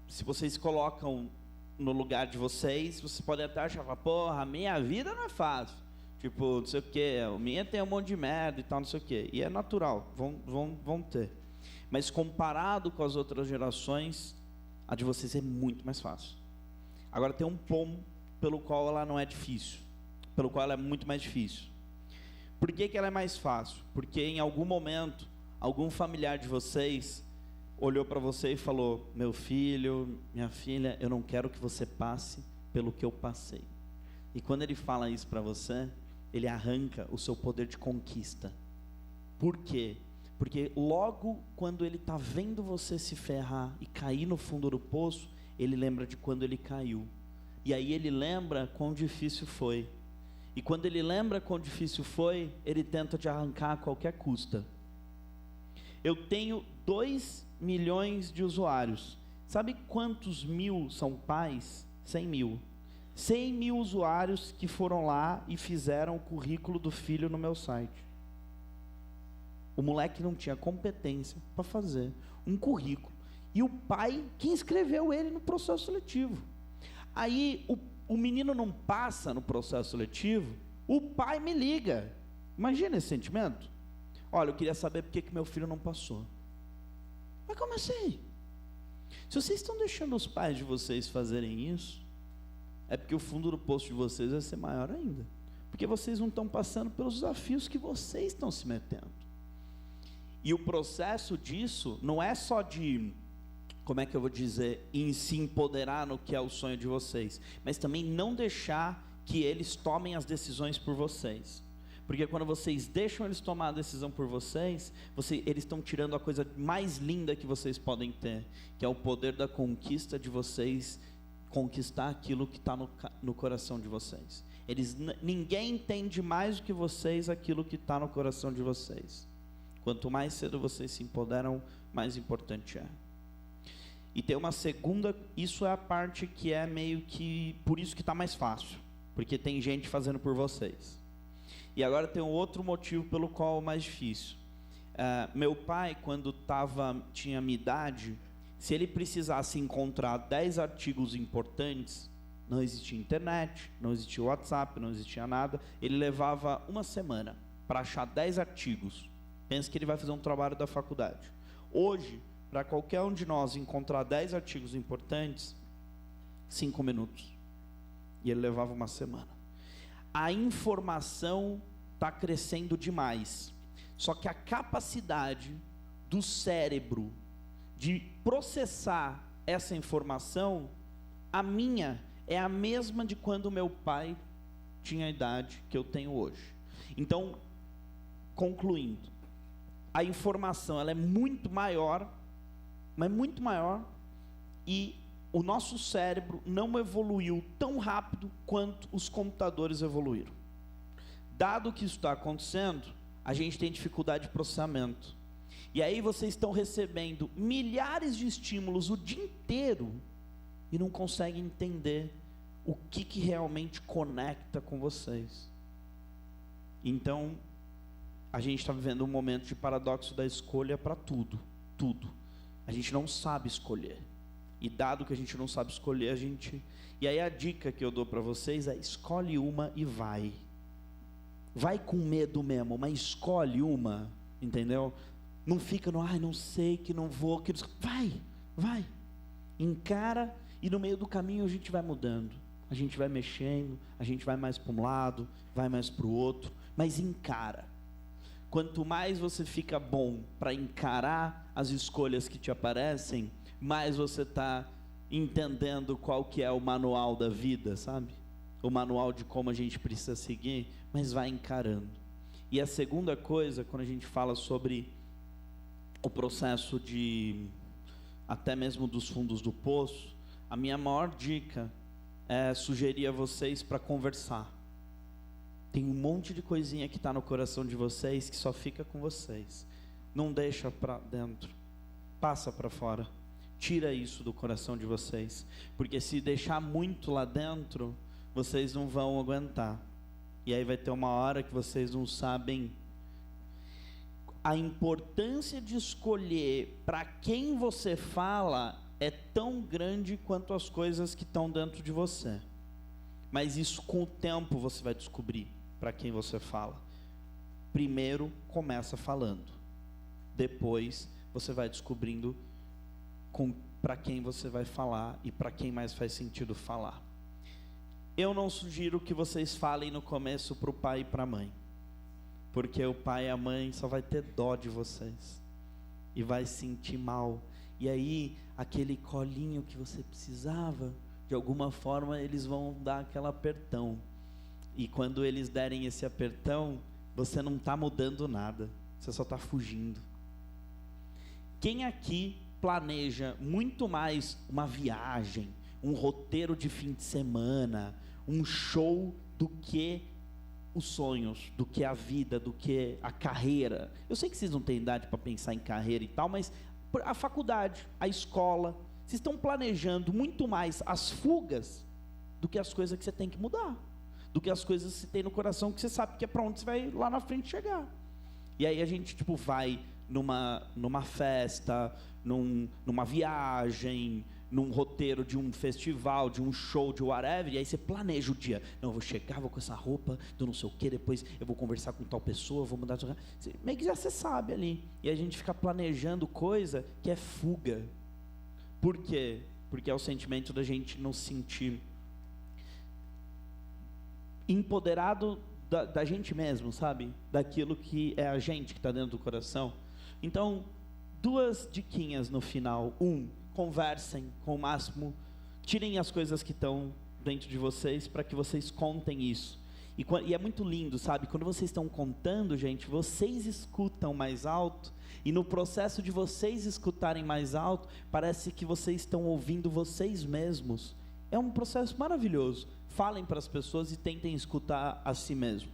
se vocês colocam no lugar de vocês, vocês podem até achar, porra, a minha vida não é fácil, tipo, não sei o que, a minha tem um monte de merda e tal, não sei o que, e é natural, vão ter, mas comparado com as outras gerações, a de vocês é muito mais fácil. Agora tem um ponto pelo qual ela não é difícil, pelo qual ela é muito mais difícil. Por que ela é mais fácil? Porque em algum momento, algum familiar de vocês olhou para você e falou, meu filho, minha filha, eu não quero que você passe pelo que eu passei. E quando ele fala isso para você, ele arranca o seu poder de conquista. Por quê? Porque logo quando ele está vendo você se ferrar e cair no fundo do poço, ele lembra de quando ele caiu. E aí ele lembra quão difícil foi. E quando ele lembra quão difícil foi, ele tenta te arrancar a qualquer custa. Eu tenho 2 milhões de usuários. Sabe quantos mil são pais? 100 mil. 100 mil usuários que foram lá e fizeram o currículo do filho no meu site. O moleque não tinha competência para fazer um currículo. E o pai que inscreveu ele no processo seletivo. Aí o menino não passa no processo seletivo, o pai me liga. Imagina esse sentimento. Olha, eu queria saber por que meu filho não passou. Mas como assim? Se vocês estão deixando os pais de vocês fazerem isso, é porque o fundo do poço de vocês vai ser maior ainda. Porque vocês não estão passando pelos desafios que vocês estão se metendo. E o processo disso não é só de, como é que eu vou dizer, em se empoderar no que é o sonho de vocês, mas também não deixar que eles tomem as decisões por vocês. Porque quando vocês deixam eles tomar a decisão por vocês, eles estão tirando a coisa mais linda que vocês podem ter, que é o poder da conquista de vocês, conquistar aquilo que está no coração de vocês. Ninguém entende mais do que vocês aquilo que está no coração de vocês. Quanto mais cedo vocês se empoderam, mais importante é. E tem uma segunda, isso é a parte que é meio que, por isso que está mais fácil, porque tem gente fazendo por vocês. E agora tem um outro motivo pelo qual é mais difícil. Meu pai, quando tinha minha idade, se ele precisasse encontrar 10 artigos importantes, não existia internet, não existia WhatsApp, não existia nada, ele levava uma semana para achar 10 artigos. Pensa que ele vai fazer um trabalho da faculdade. Hoje, para qualquer um de nós encontrar 10 artigos importantes, 5 minutos. E ele levava uma semana. A informação está crescendo demais. Só que a capacidade do cérebro de processar essa informação, a minha é a mesma de quando meu pai tinha a idade que eu tenho hoje. Então, concluindo, a informação ela é muito maior, mas muito maior, e o nosso cérebro não evoluiu tão rápido quanto os computadores evoluíram. Dado que isso está acontecendo, a gente tem dificuldade de processamento. E aí vocês estão recebendo milhares de estímulos o dia inteiro e não conseguem entender o que realmente conecta com vocês. Então, a gente está vivendo um momento de paradoxo da escolha para tudo. A gente não sabe escolher. E dado que a gente não sabe escolher, E aí a dica que eu dou para vocês é: escolhe uma e vai. Vai com medo mesmo, mas escolhe uma, entendeu? Não fica no, não sei, que não vou, que não... Vai. Encara, e no meio do caminho a gente vai mudando. A gente vai mexendo, a gente vai mais para um lado, vai mais para o outro, mas encara. Quanto mais você fica bom para encarar as escolhas que te aparecem, mais você está entendendo qual que é o manual da vida, sabe? O manual de como a gente precisa seguir, mas vai encarando. E a segunda coisa, quando a gente fala sobre o processo de, até mesmo dos fundos do poço, a minha maior dica é sugerir a vocês para conversar. Tem um monte de coisinha que está no coração de vocês que só fica com vocês. Não deixa para dentro, passa para fora. Tira isso do coração de vocês, porque se deixar muito lá dentro, vocês não vão aguentar. E aí vai ter uma hora que vocês não sabem. A importância de escolher para quem você fala é tão grande quanto as coisas que estão dentro de você. Mas isso com o tempo você vai descobrir para quem você fala. Primeiro começa falando, depois você vai descobrindo para quem você vai falar e para quem mais faz sentido falar. Eu não sugiro que vocês falem no começo para o pai e para a mãe, porque o pai e a mãe só vai ter dó de vocês e vai se sentir mal. E aí, aquele colinho que você precisava, de alguma forma eles vão dar aquele apertão. E quando eles derem esse apertão, você não está mudando nada, você só está fugindo. Quem aqui planeja muito mais uma viagem, um roteiro de fim de semana, um show, do que os sonhos, do que a vida, do que a carreira? Eu sei que vocês não têm idade para pensar em carreira e tal, mas a faculdade, a escola, vocês estão planejando muito mais as fugas do que as coisas que você tem que mudar, do que as coisas que você tem no coração, que você sabe que é para onde você vai lá na frente chegar. E aí a gente vai numa festa, numa viagem, num roteiro de um festival, de um show, de whatever, e aí você planeja o dia. Não, eu vou chegar, vou com essa roupa, do não sei o que, depois eu vou conversar com tal pessoa, vou mudar. Meio que já você sabe ali. E a gente fica planejando coisa que é fuga. Por quê? Porque é o sentimento da gente não se sentir empoderado da gente mesmo, sabe? Daquilo que é a gente que está dentro do coração. Então, 2 diquinhas no final. Conversem com o máximo, tirem as coisas que estão dentro de vocês para que vocês contem isso. E é muito lindo, sabe? Quando vocês estão contando, gente, vocês escutam mais alto, e no processo de vocês escutarem mais alto, parece que vocês estão ouvindo vocês mesmos. É um processo maravilhoso. Falem para as pessoas e tentem escutar a si mesmo.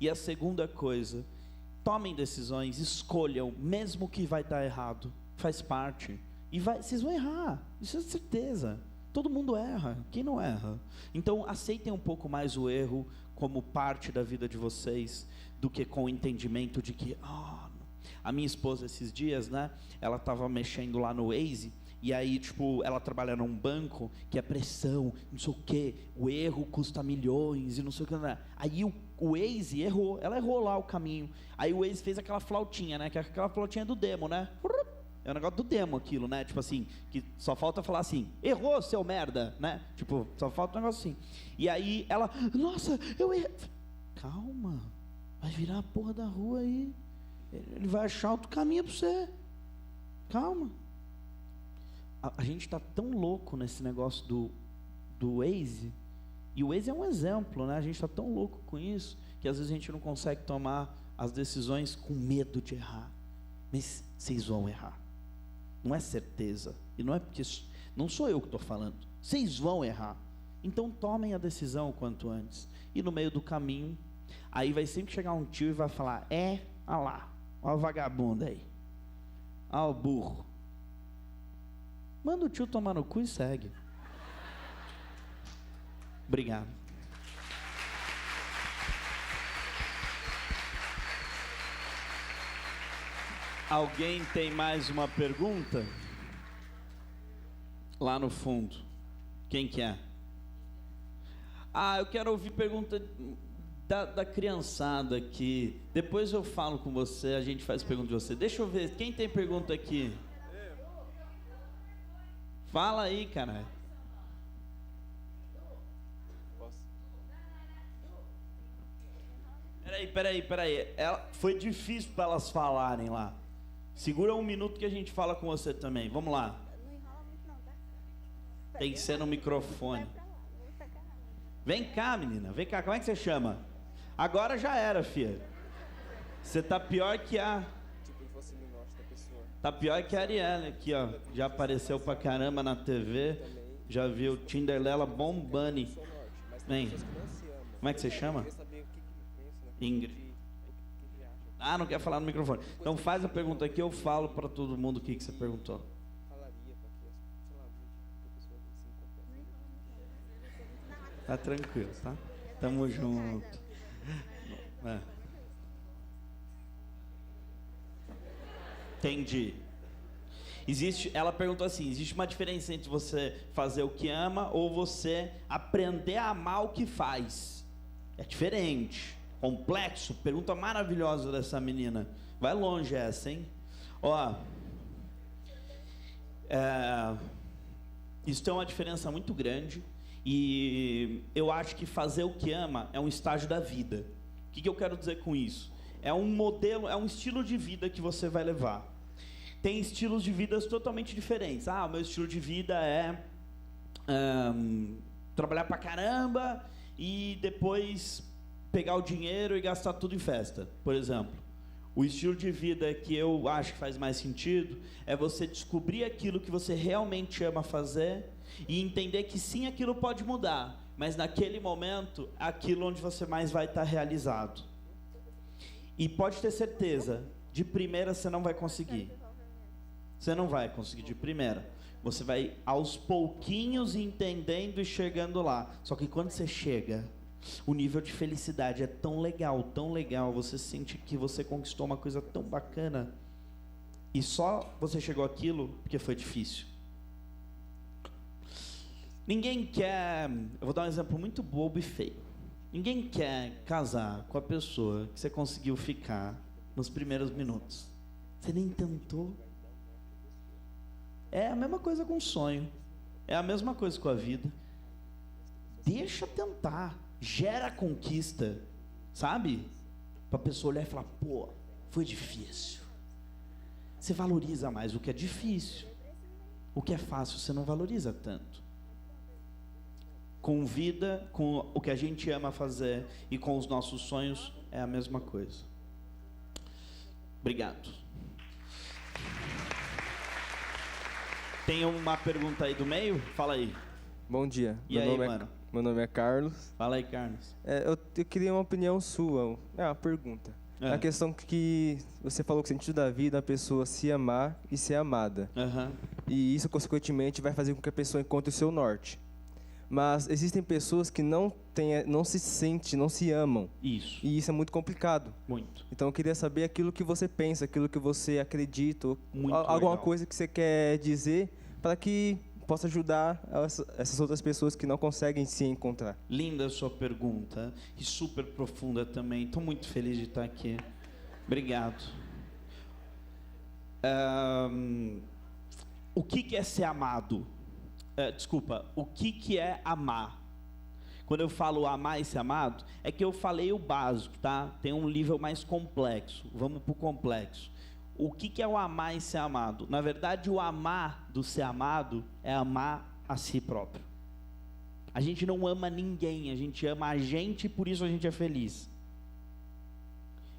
E a segunda coisa, tomem decisões, escolham, mesmo que vai dar errado, faz parte. E vocês vão errar, isso é certeza. Todo mundo erra, quem não erra? Então aceitem um pouco mais o erro como parte da vida de vocês, do que com o entendimento de que A minha esposa, esses dias, né, ela estava mexendo lá no Waze, e aí, tipo, ela trabalha num banco que é pressão, não sei o quê, o erro custa milhões e não sei o que. Né? Aí o Waze errou, ela errou lá o caminho. Aí o Waze fez aquela flautinha, né, que é aquela flautinha do demo, né? É o negócio do demo aquilo, né? Tipo assim, que só falta falar assim, errou, seu merda, né? Tipo, só falta um negócio assim. E aí ela, nossa, eu errei. Calma, vai virar a porra da rua aí. Ele vai achar outro caminho pra você. Calma. A gente está tão louco nesse negócio do Waze, e o Waze é um exemplo, né? A gente está tão louco com isso, que às vezes a gente não consegue tomar as decisões com medo de errar. Mas vocês vão errar. Não é certeza. E não é porque... Não sou eu que estou falando. Vocês vão errar. Então tomem a decisão o quanto antes. E no meio do caminho, aí vai sempre chegar um tio e vai falar, olha lá, olha o vagabundo aí. Olha o burro. Manda o tio tomar no cu e segue. Obrigado. Alguém tem mais uma pergunta? Lá no fundo. Quem que é? Eu quero ouvir pergunta da criançada aqui. Depois eu falo com você, a gente faz pergunta de você. Deixa eu ver, quem tem pergunta aqui? Fala aí, caralho. Peraí. Foi difícil para elas falarem lá. Segura um minuto que a gente fala com você também. Vamos lá. Tem que ser no microfone. Vem cá, menina. Vem cá. Como é que você chama? Agora já era, filha. Você tá pior que a... Tá pior que a Arielle aqui, ó. Já apareceu pra caramba na TV. Já viu o Tinderlela bombando. Vem. Como é que você chama? Ingrid. Não quer falar no microfone. Então faz a pergunta aqui, eu falo pra todo mundo o que você perguntou. Tá tranquilo, tá? Tamo junto. Entendi. Ela perguntou assim, existe uma diferença entre você fazer o que ama ou você aprender a amar o que faz? É diferente. Complexo. Pergunta maravilhosa dessa menina. Vai longe essa, hein? Isso tem uma diferença muito grande. E eu acho que fazer o que ama é um estágio da vida. O que eu quero dizer com isso? É um modelo, é um estilo de vida que você vai levar. Tem estilos de vida totalmente diferentes. O meu estilo de vida é trabalhar pra caramba e depois pegar o dinheiro e gastar tudo em festa, por exemplo. O estilo de vida que eu acho que faz mais sentido é você descobrir aquilo que você realmente ama fazer e entender que sim, aquilo pode mudar, mas naquele momento, é aquilo onde você mais vai estar realizado. E pode ter certeza, de primeira você não vai conseguir. Você não vai conseguir de primeira. Você vai aos pouquinhos entendendo e chegando lá. Só que quando você chega, o nível de felicidade é tão legal, você sente que você conquistou uma coisa tão bacana e só você chegou àquilo porque foi difícil. Ninguém quer, eu vou dar um exemplo muito bobo e feio. Ninguém quer casar com a pessoa que você conseguiu ficar nos primeiros minutos. Você nem tentou. É a mesma coisa com o sonho. É a mesma coisa com a vida. Deixa tentar. Gera conquista, sabe? Para a pessoa olhar e falar, foi difícil. Você valoriza mais o que é difícil. O que é fácil, você não valoriza tanto. Com vida, com o que a gente ama fazer e com os nossos sonhos, é a mesma coisa. Obrigado. Tem uma pergunta aí do meio? Fala aí. Bom dia. Meu nome é Carlos. Fala aí, Carlos. Eu queria uma opinião sua, uma pergunta. A questão que você falou que o sentido da vida é a pessoa se amar e ser amada. E isso, consequentemente, vai fazer com que a pessoa encontre o seu norte. Mas existem pessoas que não se sentem, não se amam. Isso. E isso é muito complicado. Muito. Então eu queria saber aquilo que você pensa, aquilo que você acredita, Muito alguma legal. coisa que você quer dizer para que possa ajudar essas outras pessoas que não conseguem se encontrar. Linda a sua pergunta e super profunda também. Estou muito feliz de estar aqui. Obrigado. O que é ser amado? Desculpa, o que é amar? Quando eu falo amar e ser amado, é que eu falei o básico, tá? Tem um nível mais complexo. Vamos para o complexo. O que é o amar e ser amado? Na verdade, o amar do ser amado é amar a si próprio. A gente não ama ninguém, a gente ama a gente e por isso a gente é feliz.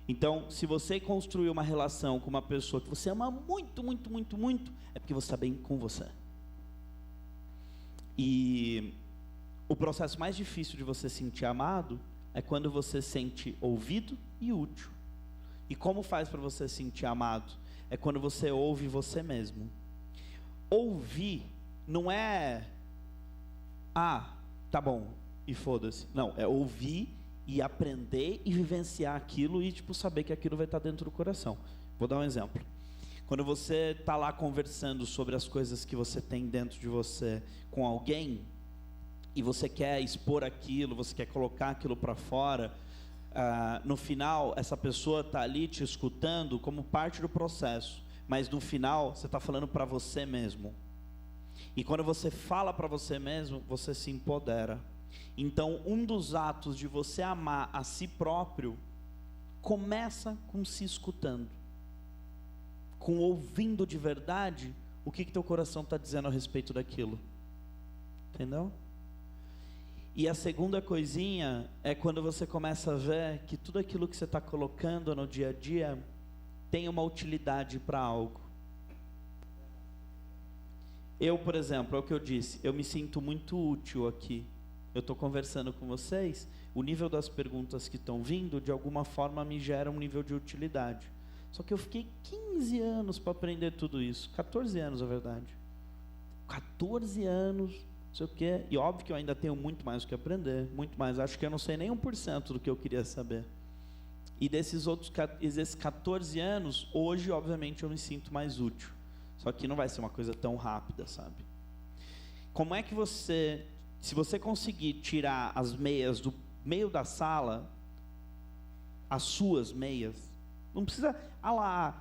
Então, se você construir uma relação com uma pessoa que você ama muito, muito, muito, muito, é porque você está bem com você. E o processo mais difícil de você sentir amado é quando você sente ouvido e útil. E como faz para você sentir amado? É quando você ouve você mesmo. Ouvir não é tá bom, e foda-se. Não, é ouvir e aprender e vivenciar aquilo e saber que aquilo vai estar dentro do coração. Vou dar um exemplo. Quando você está lá conversando sobre as coisas que você tem dentro de você com alguém e você quer expor aquilo, você quer colocar aquilo para fora, no final essa pessoa está ali te escutando como parte do processo, mas no final você está falando para você mesmo. E quando você fala para você mesmo, você se empodera. Então, um dos atos de você amar a si próprio começa com se escutando, com ouvindo de verdade o que teu coração está dizendo a respeito daquilo. Entendeu? E a segunda coisinha é quando você começa a ver que tudo aquilo que você está colocando no dia a dia tem uma utilidade para algo. Eu, por exemplo, é o que eu disse, eu me sinto muito útil aqui. Eu estou conversando com vocês, o nível das perguntas que estão vindo, de alguma forma me gera um nível de utilidade. Só que eu fiquei 15 anos para aprender tudo isso. 14 anos, na verdade. 14 anos, não sei o quê. E óbvio que eu ainda tenho muito mais o que aprender, muito mais. Acho que eu não sei nem 1% do que eu queria saber. E desses 14 anos, hoje, obviamente, eu me sinto mais útil. Só que não vai ser uma coisa tão rápida, sabe? Como é que você... Se você conseguir tirar as meias do meio da sala, as suas meias, não precisa,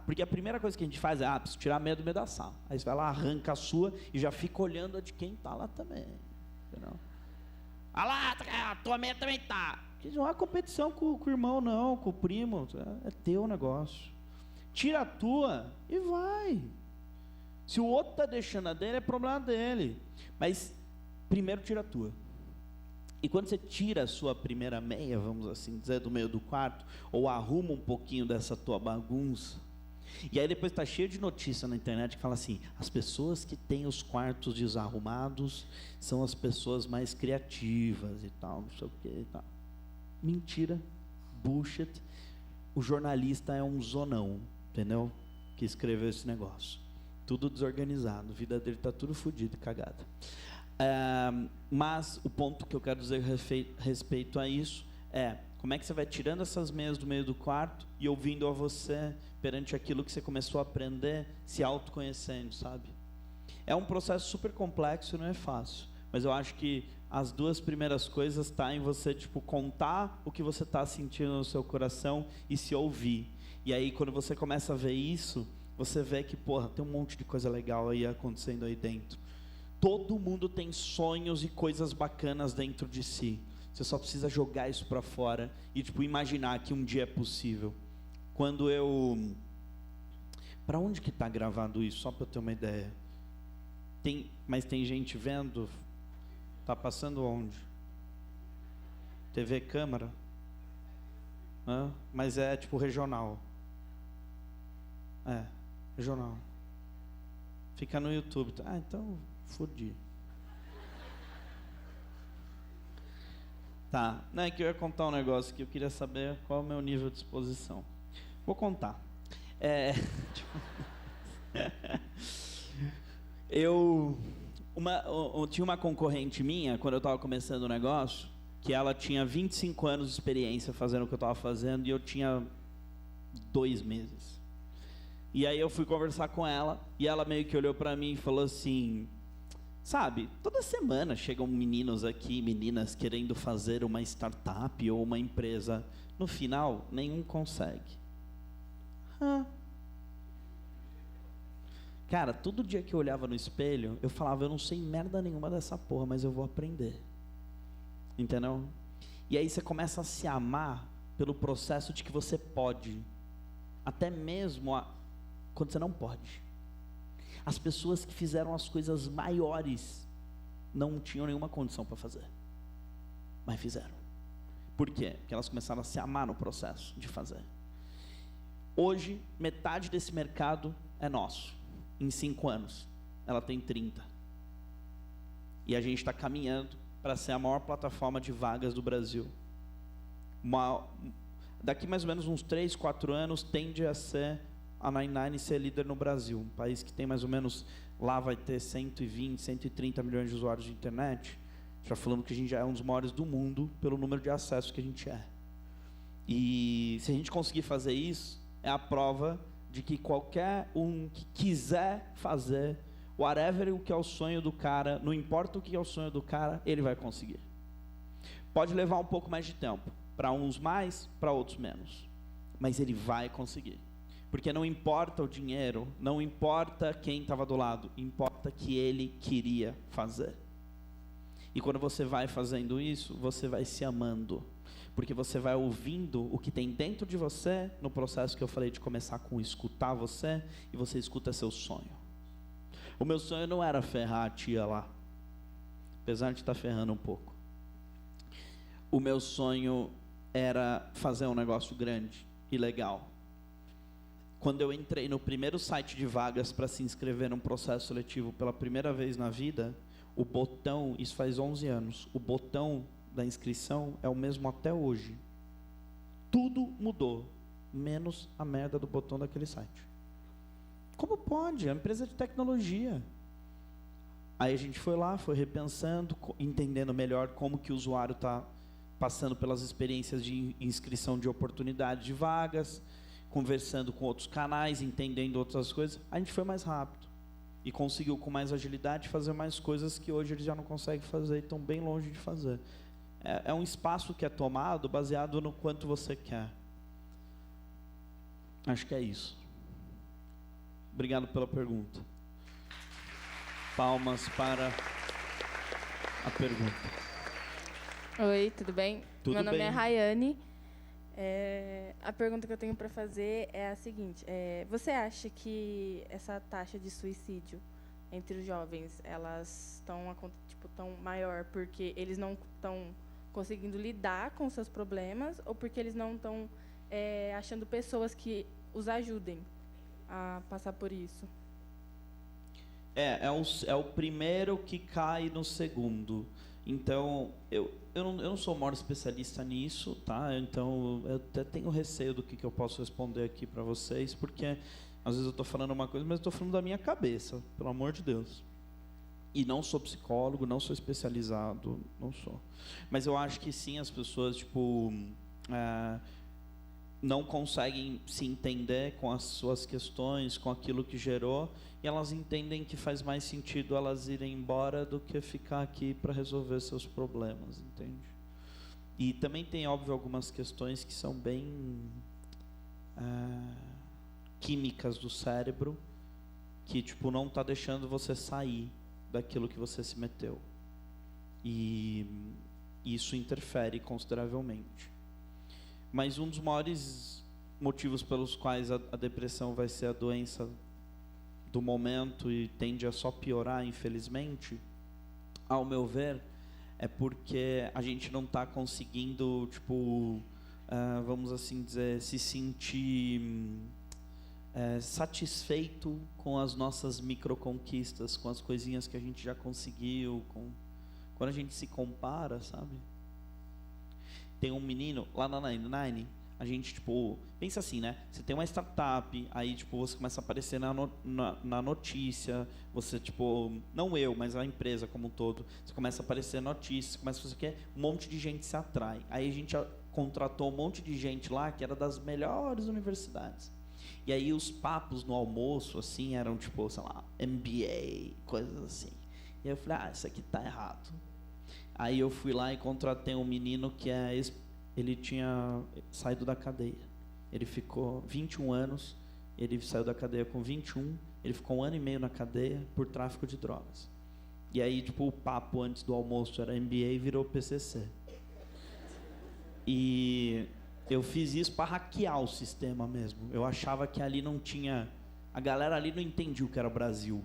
porque a primeira coisa que a gente faz é, preciso tirar a meia do meio da sala. Aí você vai lá, arranca a sua e já fica olhando a de quem está lá também. Entendeu? A tua meia também está. Não é competição com o irmão, não, com o primo. É teu negócio. Tira a tua e vai. Se o outro está deixando a dele, é problema dele. Mas primeiro tira a tua. E quando você tira a sua primeira meia, vamos assim dizer, do meio do quarto, ou arruma um pouquinho dessa tua bagunça, e aí depois está cheio de notícia na internet que fala assim, as pessoas que têm os quartos desarrumados são as pessoas mais criativas e tal, não sei o que e tal. Mentira, bullshit. O jornalista é um zonão, entendeu? Que escreveu esse negócio. Tudo desorganizado, a vida dele está tudo fodido, cagada. Mas o ponto que eu quero dizer respeito a isso é como é que você vai tirando essas meias do meio do quarto e ouvindo a você perante aquilo que você começou a aprender, se autoconhecendo, sabe? É um processo super complexo, não é fácil, mas eu acho que as duas primeiras coisas tá em você contar o que você está sentindo no seu coração e se ouvir. E aí quando você começa a ver isso, você vê que tem um monte de coisa legal aí acontecendo aí dentro. Todo mundo tem sonhos e coisas bacanas dentro de si. Você só precisa jogar isso para fora e imaginar que um dia é possível. Quando eu... Para onde que está gravado isso? Só para eu ter uma ideia. Mas tem gente vendo? Tá passando onde? TV Câmara? Mas é regional. Regional. Fica no YouTube. Então... Fodi. Tá, não é que eu ia contar um negócio que eu queria saber qual é o meu nível de exposição. Vou contar. Tinha uma concorrente minha, quando eu estava começando o negócio, que ela tinha 25 anos de experiência fazendo o que eu estava fazendo e eu tinha 2 meses. E aí eu fui conversar com ela e ela meio que olhou para mim e falou assim: sabe, toda semana chegam meninos aqui, meninas querendo fazer uma startup ou uma empresa. No final, nenhum consegue. Cara, todo dia que eu olhava no espelho, eu falava: eu não sei merda nenhuma dessa porra, mas eu vou aprender. Entendeu? E aí você começa a se amar pelo processo de que você pode, até mesmo quando você não pode. As pessoas que fizeram as coisas maiores não tinham nenhuma condição para fazer, mas fizeram. Por quê? Porque elas começaram a se amar no processo de fazer. Hoje, metade desse mercado é nosso. Em 5 anos, ela tem 30. E a gente está caminhando para ser a maior plataforma de vagas do Brasil. Daqui mais ou menos uns 3, 4 anos, tende a ser a 99 ser líder no Brasil. Um país que tem mais ou menos, lá vai ter 120, 130 milhões de usuários de internet. Já falando que a gente já é um dos maiores do mundo pelo número de acessos que a gente é. E se a gente conseguir fazer isso, é a prova de que qualquer um que quiser fazer whatever o que é o sonho do cara, não importa o que é o sonho do cara, ele vai conseguir. Pode levar um pouco mais de tempo, para uns mais, para outros menos, mas ele vai conseguir. Porque não importa o dinheiro, não importa quem estava do lado, importa que ele queria fazer. E quando você vai fazendo isso, você vai se amando, porque você vai ouvindo o que tem dentro de você, no processo que eu falei de começar com escutar você, e você escuta seu sonho. O meu sonho não era ferrar a tia lá, apesar de estar ferrando um pouco. O meu sonho era fazer um negócio grande e legal. Quando eu entrei no primeiro site de vagas para se inscrever num processo seletivo pela primeira vez na vida, o botão, isso faz 11 anos, o botão da inscrição é o mesmo até hoje. Tudo mudou, menos a merda do botão daquele site. Como pode? É uma empresa de tecnologia. Aí a gente foi lá, foi repensando, entendendo melhor como que o usuário está passando pelas experiências de inscrição de oportunidade de vagas, conversando com outros canais, entendendo outras coisas. A gente foi mais rápido e conseguiu com mais agilidade fazer mais coisas que hoje eles já não conseguem fazer e estão bem longe de fazer. É um espaço que é tomado baseado no quanto você quer. Acho que é isso. Obrigado pela pergunta. Palmas para a pergunta. Oi, tudo bem? Tudo Meu nome bem. é Rayane. A pergunta que eu tenho para fazer é a seguinte: você acha que essa taxa de suicídio entre os jovens, elas estão tão maior porque eles não estão conseguindo lidar com seus problemas ou porque eles não estão achando pessoas que os ajudem a passar por isso? É o primeiro que cai no segundo. Então, eu não sou o maior especialista nisso, tá? Então, eu até tenho receio do que eu posso responder aqui para vocês, porque às vezes eu estou falando uma coisa, mas eu estou falando da minha cabeça, pelo amor de Deus. E não sou psicólogo, não sou especializado, não sou. Mas eu acho que sim, as pessoas, não conseguem se entender com as suas questões, com aquilo que gerou, e elas entendem que faz mais sentido elas irem embora do que ficar aqui para resolver seus problemas, entende? E também tem, óbvio, algumas questões que são bem químicas do cérebro, que não está deixando você sair daquilo que você se meteu. E isso interfere consideravelmente. Mas um dos maiores motivos pelos quais a depressão vai ser a doença do momento e tende a só piorar, infelizmente, ao meu ver, é porque a gente não está conseguindo, vamos assim dizer, se sentir satisfeito com as nossas microconquistas, com as coisinhas que a gente já conseguiu, quando a gente se compara, sabe? Tem um menino lá na 99, A gente, tipo, pensa assim, né? Você tem uma startup, aí, tipo, você começa a aparecer na notícia, você, tipo, não eu, mas a empresa como um todo, você começa a aparecer notícias, começa a fazer o quê? Um monte de gente se atrai. Aí a gente contratou um monte de gente lá que era das melhores universidades. E aí os papos no almoço, assim, eram, tipo, sei lá, MBA, coisas assim. E aí eu falei, isso aqui tá errado. Aí eu fui lá e contratei um menino que ele tinha saído da cadeia. Ele ficou 21 anos, ele saiu da cadeia com 21, ele ficou 1 ano e meio na cadeia por tráfico de drogas. E aí, tipo, o papo antes do almoço era MBA e virou PCC. E eu fiz isso para hackear o sistema mesmo. Eu achava que ali não tinha... A galera ali não entendia o que era o Brasil.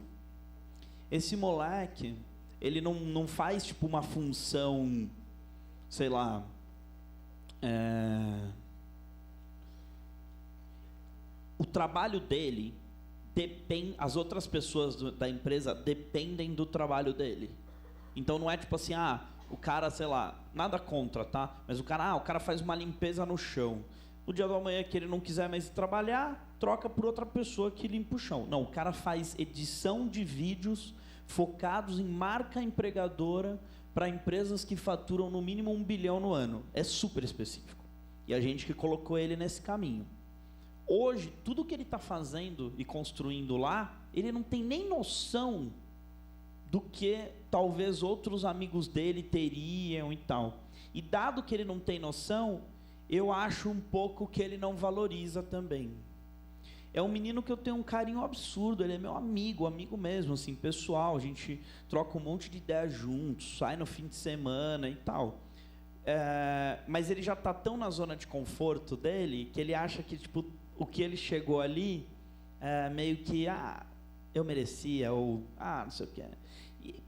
Esse moleque, ele não faz, tipo, uma função, sei lá... O trabalho dele as outras pessoas da empresa dependem do trabalho dele. Então não é tipo assim, o cara, sei lá, nada contra, tá? Mas o cara faz uma limpeza no chão. No dia da manhã que ele não quiser mais trabalhar, troca por outra pessoa que limpa o chão. Não, o cara faz edição de vídeos focados em marca empregadora para empresas que faturam no mínimo 1 bilhão no ano. É super específico. E a gente que colocou ele nesse caminho. Hoje, tudo que ele está fazendo e construindo lá, ele não tem nem noção do que talvez outros amigos dele teriam e tal. E dado que ele não tem noção, eu acho um pouco que ele não valoriza também. É um menino que eu tenho um carinho absurdo, ele é meu amigo mesmo, assim, pessoal, a gente troca um monte de ideias juntos, sai no fim de semana e tal. Mas ele já está tão na zona de conforto dele, que ele acha que, tipo, o que ele chegou ali, meio que, eu merecia, ou, não sei o que.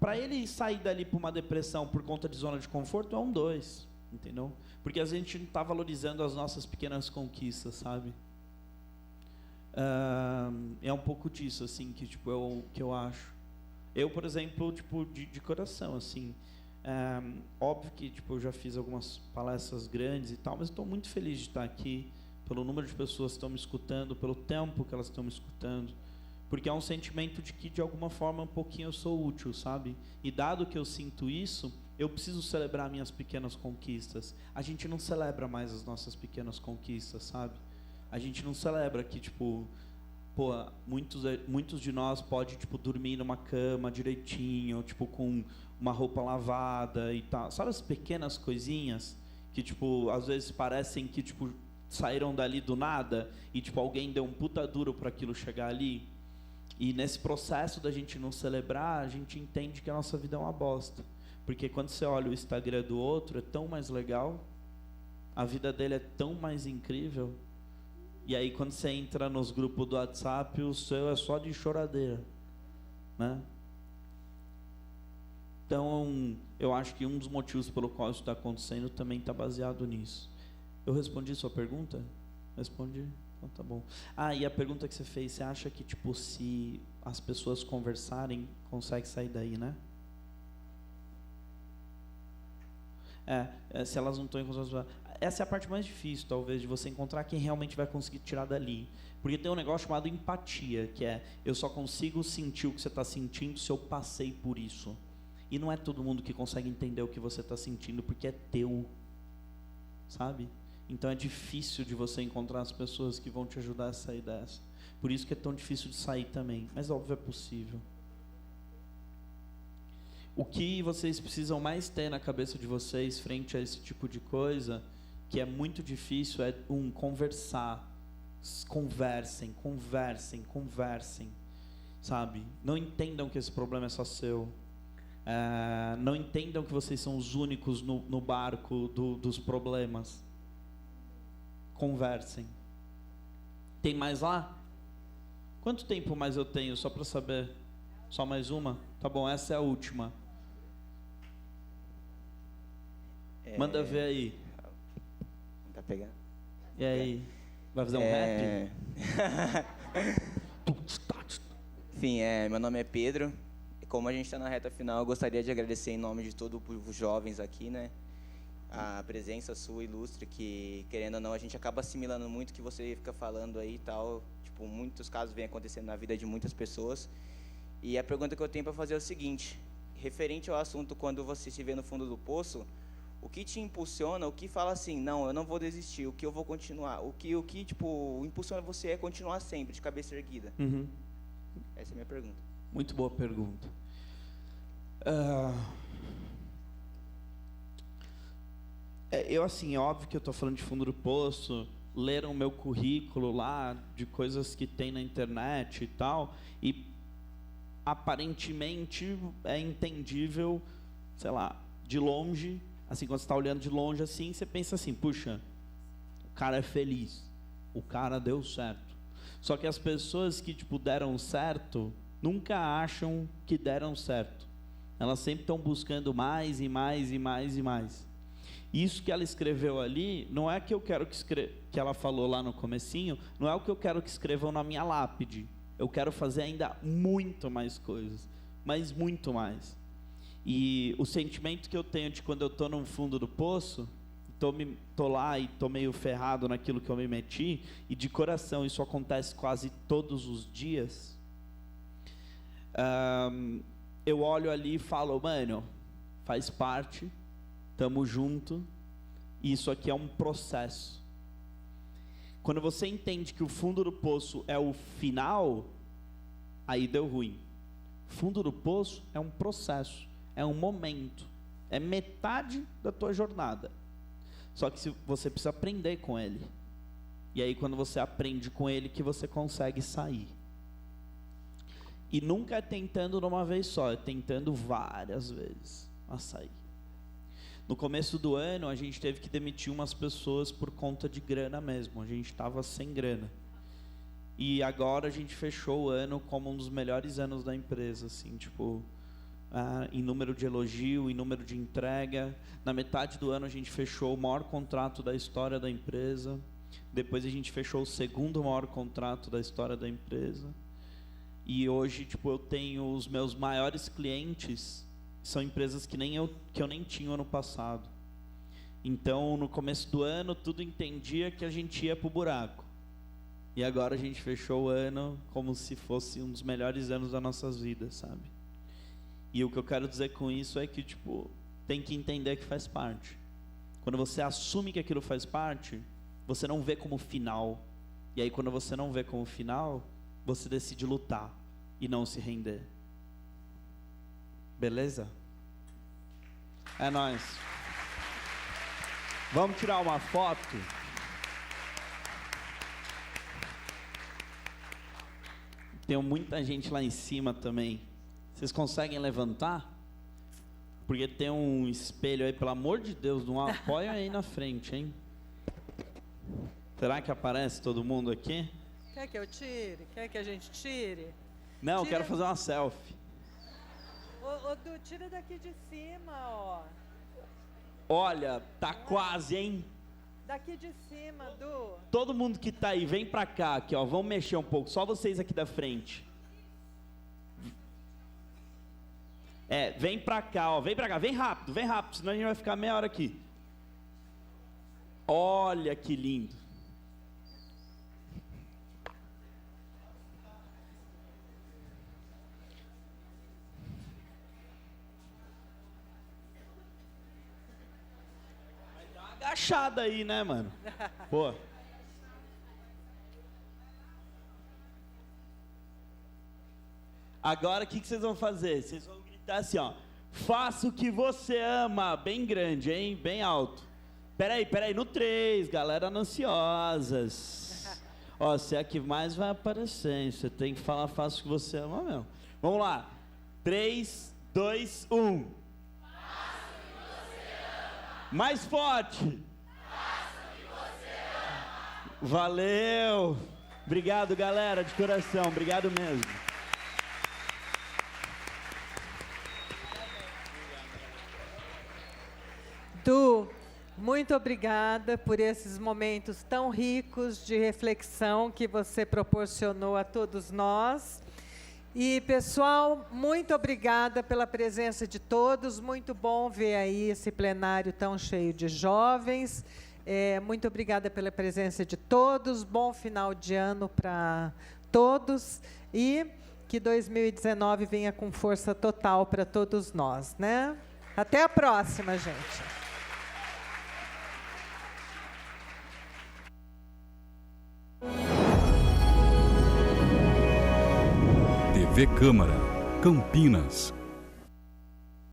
Para ele sair dali para uma depressão por conta de zona de conforto, é 2, entendeu? Porque a gente não está valorizando as nossas pequenas conquistas, sabe? É um pouco disso, assim, que, tipo, que eu acho. Eu, por exemplo, tipo, de coração, assim, óbvio que, tipo, eu já fiz algumas palestras grandes e tal, mas estou muito feliz de estar aqui, pelo número de pessoas que estão me escutando, pelo tempo que elas estão me escutando, porque é um sentimento de que, de alguma forma, um pouquinho eu sou útil, sabe? E dado que eu sinto isso, eu preciso celebrar minhas pequenas conquistas. A gente não celebra mais as nossas pequenas conquistas, sabe? A gente não celebra que, tipo, muitos de nós pode, tipo, dormir numa cama direitinho, tipo, com uma roupa lavada e tal. Sabe as pequenas coisinhas que, tipo, às vezes parecem que, tipo, saíram dali do nada e, tipo, alguém deu um puta duro para aquilo chegar ali? E nesse processo da gente não celebrar, a gente entende que a nossa vida é uma bosta. Porque quando você olha o Instagram do outro, é tão mais legal, a vida dele é tão mais incrível. E aí, quando você entra nos grupos do WhatsApp, o seu é só de choradeira, né? Então, eu acho que um dos motivos pelo qual isso está acontecendo também está baseado nisso. Eu respondi sua pergunta? Respondi? Então tá bom. E a pergunta que você fez, você acha que, tipo, se as pessoas conversarem, consegue sair daí, né? Se elas não estão em conversa. Essa é a parte mais difícil, talvez, de você encontrar quem realmente vai conseguir tirar dali. Porque tem um negócio chamado empatia, que é, eu só consigo sentir o que você está sentindo se eu passei por isso. E não é todo mundo que consegue entender o que você está sentindo, porque é teu, sabe? Então é difícil de você encontrar as pessoas que vão te ajudar a sair dessa. Por isso que é tão difícil de sair também, mas óbvio é possível. O que vocês precisam mais ter na cabeça de vocês frente a esse tipo de coisa, que é muito difícil, é conversar. Conversem, sabe? Não entendam que esse problema é só seu. Não entendam que vocês são os únicos no barco dos problemas. Conversem. Tem mais lá? Quanto tempo mais eu tenho, só para saber? Só mais uma? Tá bom, essa é a última. Manda ver aí. Tá pegando? E aí? Vai fazer um rap? Enfim, meu nome é Pedro. Como a gente está na reta final, eu gostaria de agradecer em nome de todos os jovens aqui, né? a presença sua ilustre, que, querendo ou não, a gente acaba assimilando muito o que você fica falando aí e tal. Tipo, muitos casos vêm acontecendo na vida de muitas pessoas. E a pergunta que eu tenho para fazer é o seguinte, referente ao assunto quando você se vê no fundo do poço, o que te impulsiona, o que fala assim, não, eu não vou desistir, o que eu vou continuar, o que tipo, impulsiona você é continuar sempre, de cabeça erguida? Uhum. Essa é a minha pergunta. Muito boa pergunta. Eu, assim, é óbvio que eu estou falando de fundo do poço, leram o meu currículo lá, de coisas que tem na internet e tal, e aparentemente é entendível, sei lá, de longe, assim, quando você está olhando de longe assim, você pensa assim, puxa, o cara é feliz, o cara deu certo. Só que as pessoas que, tipo, deram certo, nunca acham que deram certo. Elas sempre estão buscando mais e mais e mais e mais. Isso que ela escreveu ali, não é que eu quero que ela falou lá no comecinho, não é o que eu quero que escrevam na minha lápide. Eu quero fazer ainda muito mais coisas, mas muito mais. E o sentimento que eu tenho de quando eu estou no fundo do poço, tô lá e estou meio ferrado naquilo que eu me meti, e de coração isso acontece quase todos os dias, eu olho ali e falo, mano, faz parte, tamo junto, e isso aqui é um processo. Quando você entende que o fundo do poço é o final, aí deu ruim. Fundo do poço é um processo, é um momento, é metade da tua jornada. Só que você precisa aprender com ele. E aí quando você aprende com ele que você consegue sair. E nunca é tentando de uma vez só, é tentando várias vezes a sair. No começo do ano, a gente teve que demitir umas pessoas por conta de grana mesmo. A gente estava sem grana. E agora a gente fechou o ano como um dos melhores anos da empresa, assim, tipo, em número de elogio, em número de entrega. Na metade do ano a gente fechou o maior contrato da história da empresa. Depois a gente fechou o segundo maior contrato da história da empresa. E hoje, tipo, eu tenho os meus maiores clientes, são empresas que eu nem tinha ano passado. Então, no começo do ano, tudo entendia que a gente ia pro buraco. E agora a gente fechou o ano como se fosse um dos melhores anos das nossas vidas, sabe? E o que eu quero dizer com isso é que, tipo, tem que entender que faz parte. Quando você assume que aquilo faz parte, você não vê como final. E aí, quando você não vê como final, você decide lutar e não se render. Beleza? É nóis. Vamos tirar uma foto? Tem muita gente lá em cima também. Vocês conseguem levantar? Porque tem um espelho aí, pelo amor de Deus, não apoia aí na frente, hein? Será que aparece todo mundo aqui? Quer que eu tire? Quer que a gente tire? Não, eu quero fazer uma selfie. Ô, Du, tira daqui de cima, ó. Olha, tá quase, hein? Daqui de cima, Du. Todo mundo que tá aí, vem pra cá, aqui, ó. Vamos mexer um pouco, só vocês aqui da frente. Vem pra cá, ó. Vem pra cá, vem rápido, senão a gente vai ficar meia hora aqui. Olha que lindo. Agachada aí, né, mano? Pô. Agora o que vocês vão fazer? Vocês vão gritar assim, ó. Faça o que você ama. Bem grande, hein? Bem alto. Peraí, no 3, galera ansiosas. Ó, você é a que mais vai aparecer, hein? Você tem que falar faça o que você ama mesmo. Vamos lá. 3, 2, 1. Mais forte. Valeu. Obrigado, galera, de coração. Obrigado mesmo. Du, muito obrigada por esses momentos tão ricos de reflexão que você proporcionou a todos nós. E, pessoal, muito obrigada pela presença de todos. Muito bom ver aí esse plenário tão cheio de jovens. Muito obrigada pela presença de todos. Bom final de ano para todos. E que 2019 venha com força total para todos nós, né? Até a próxima, gente. TV Câmara, Campinas.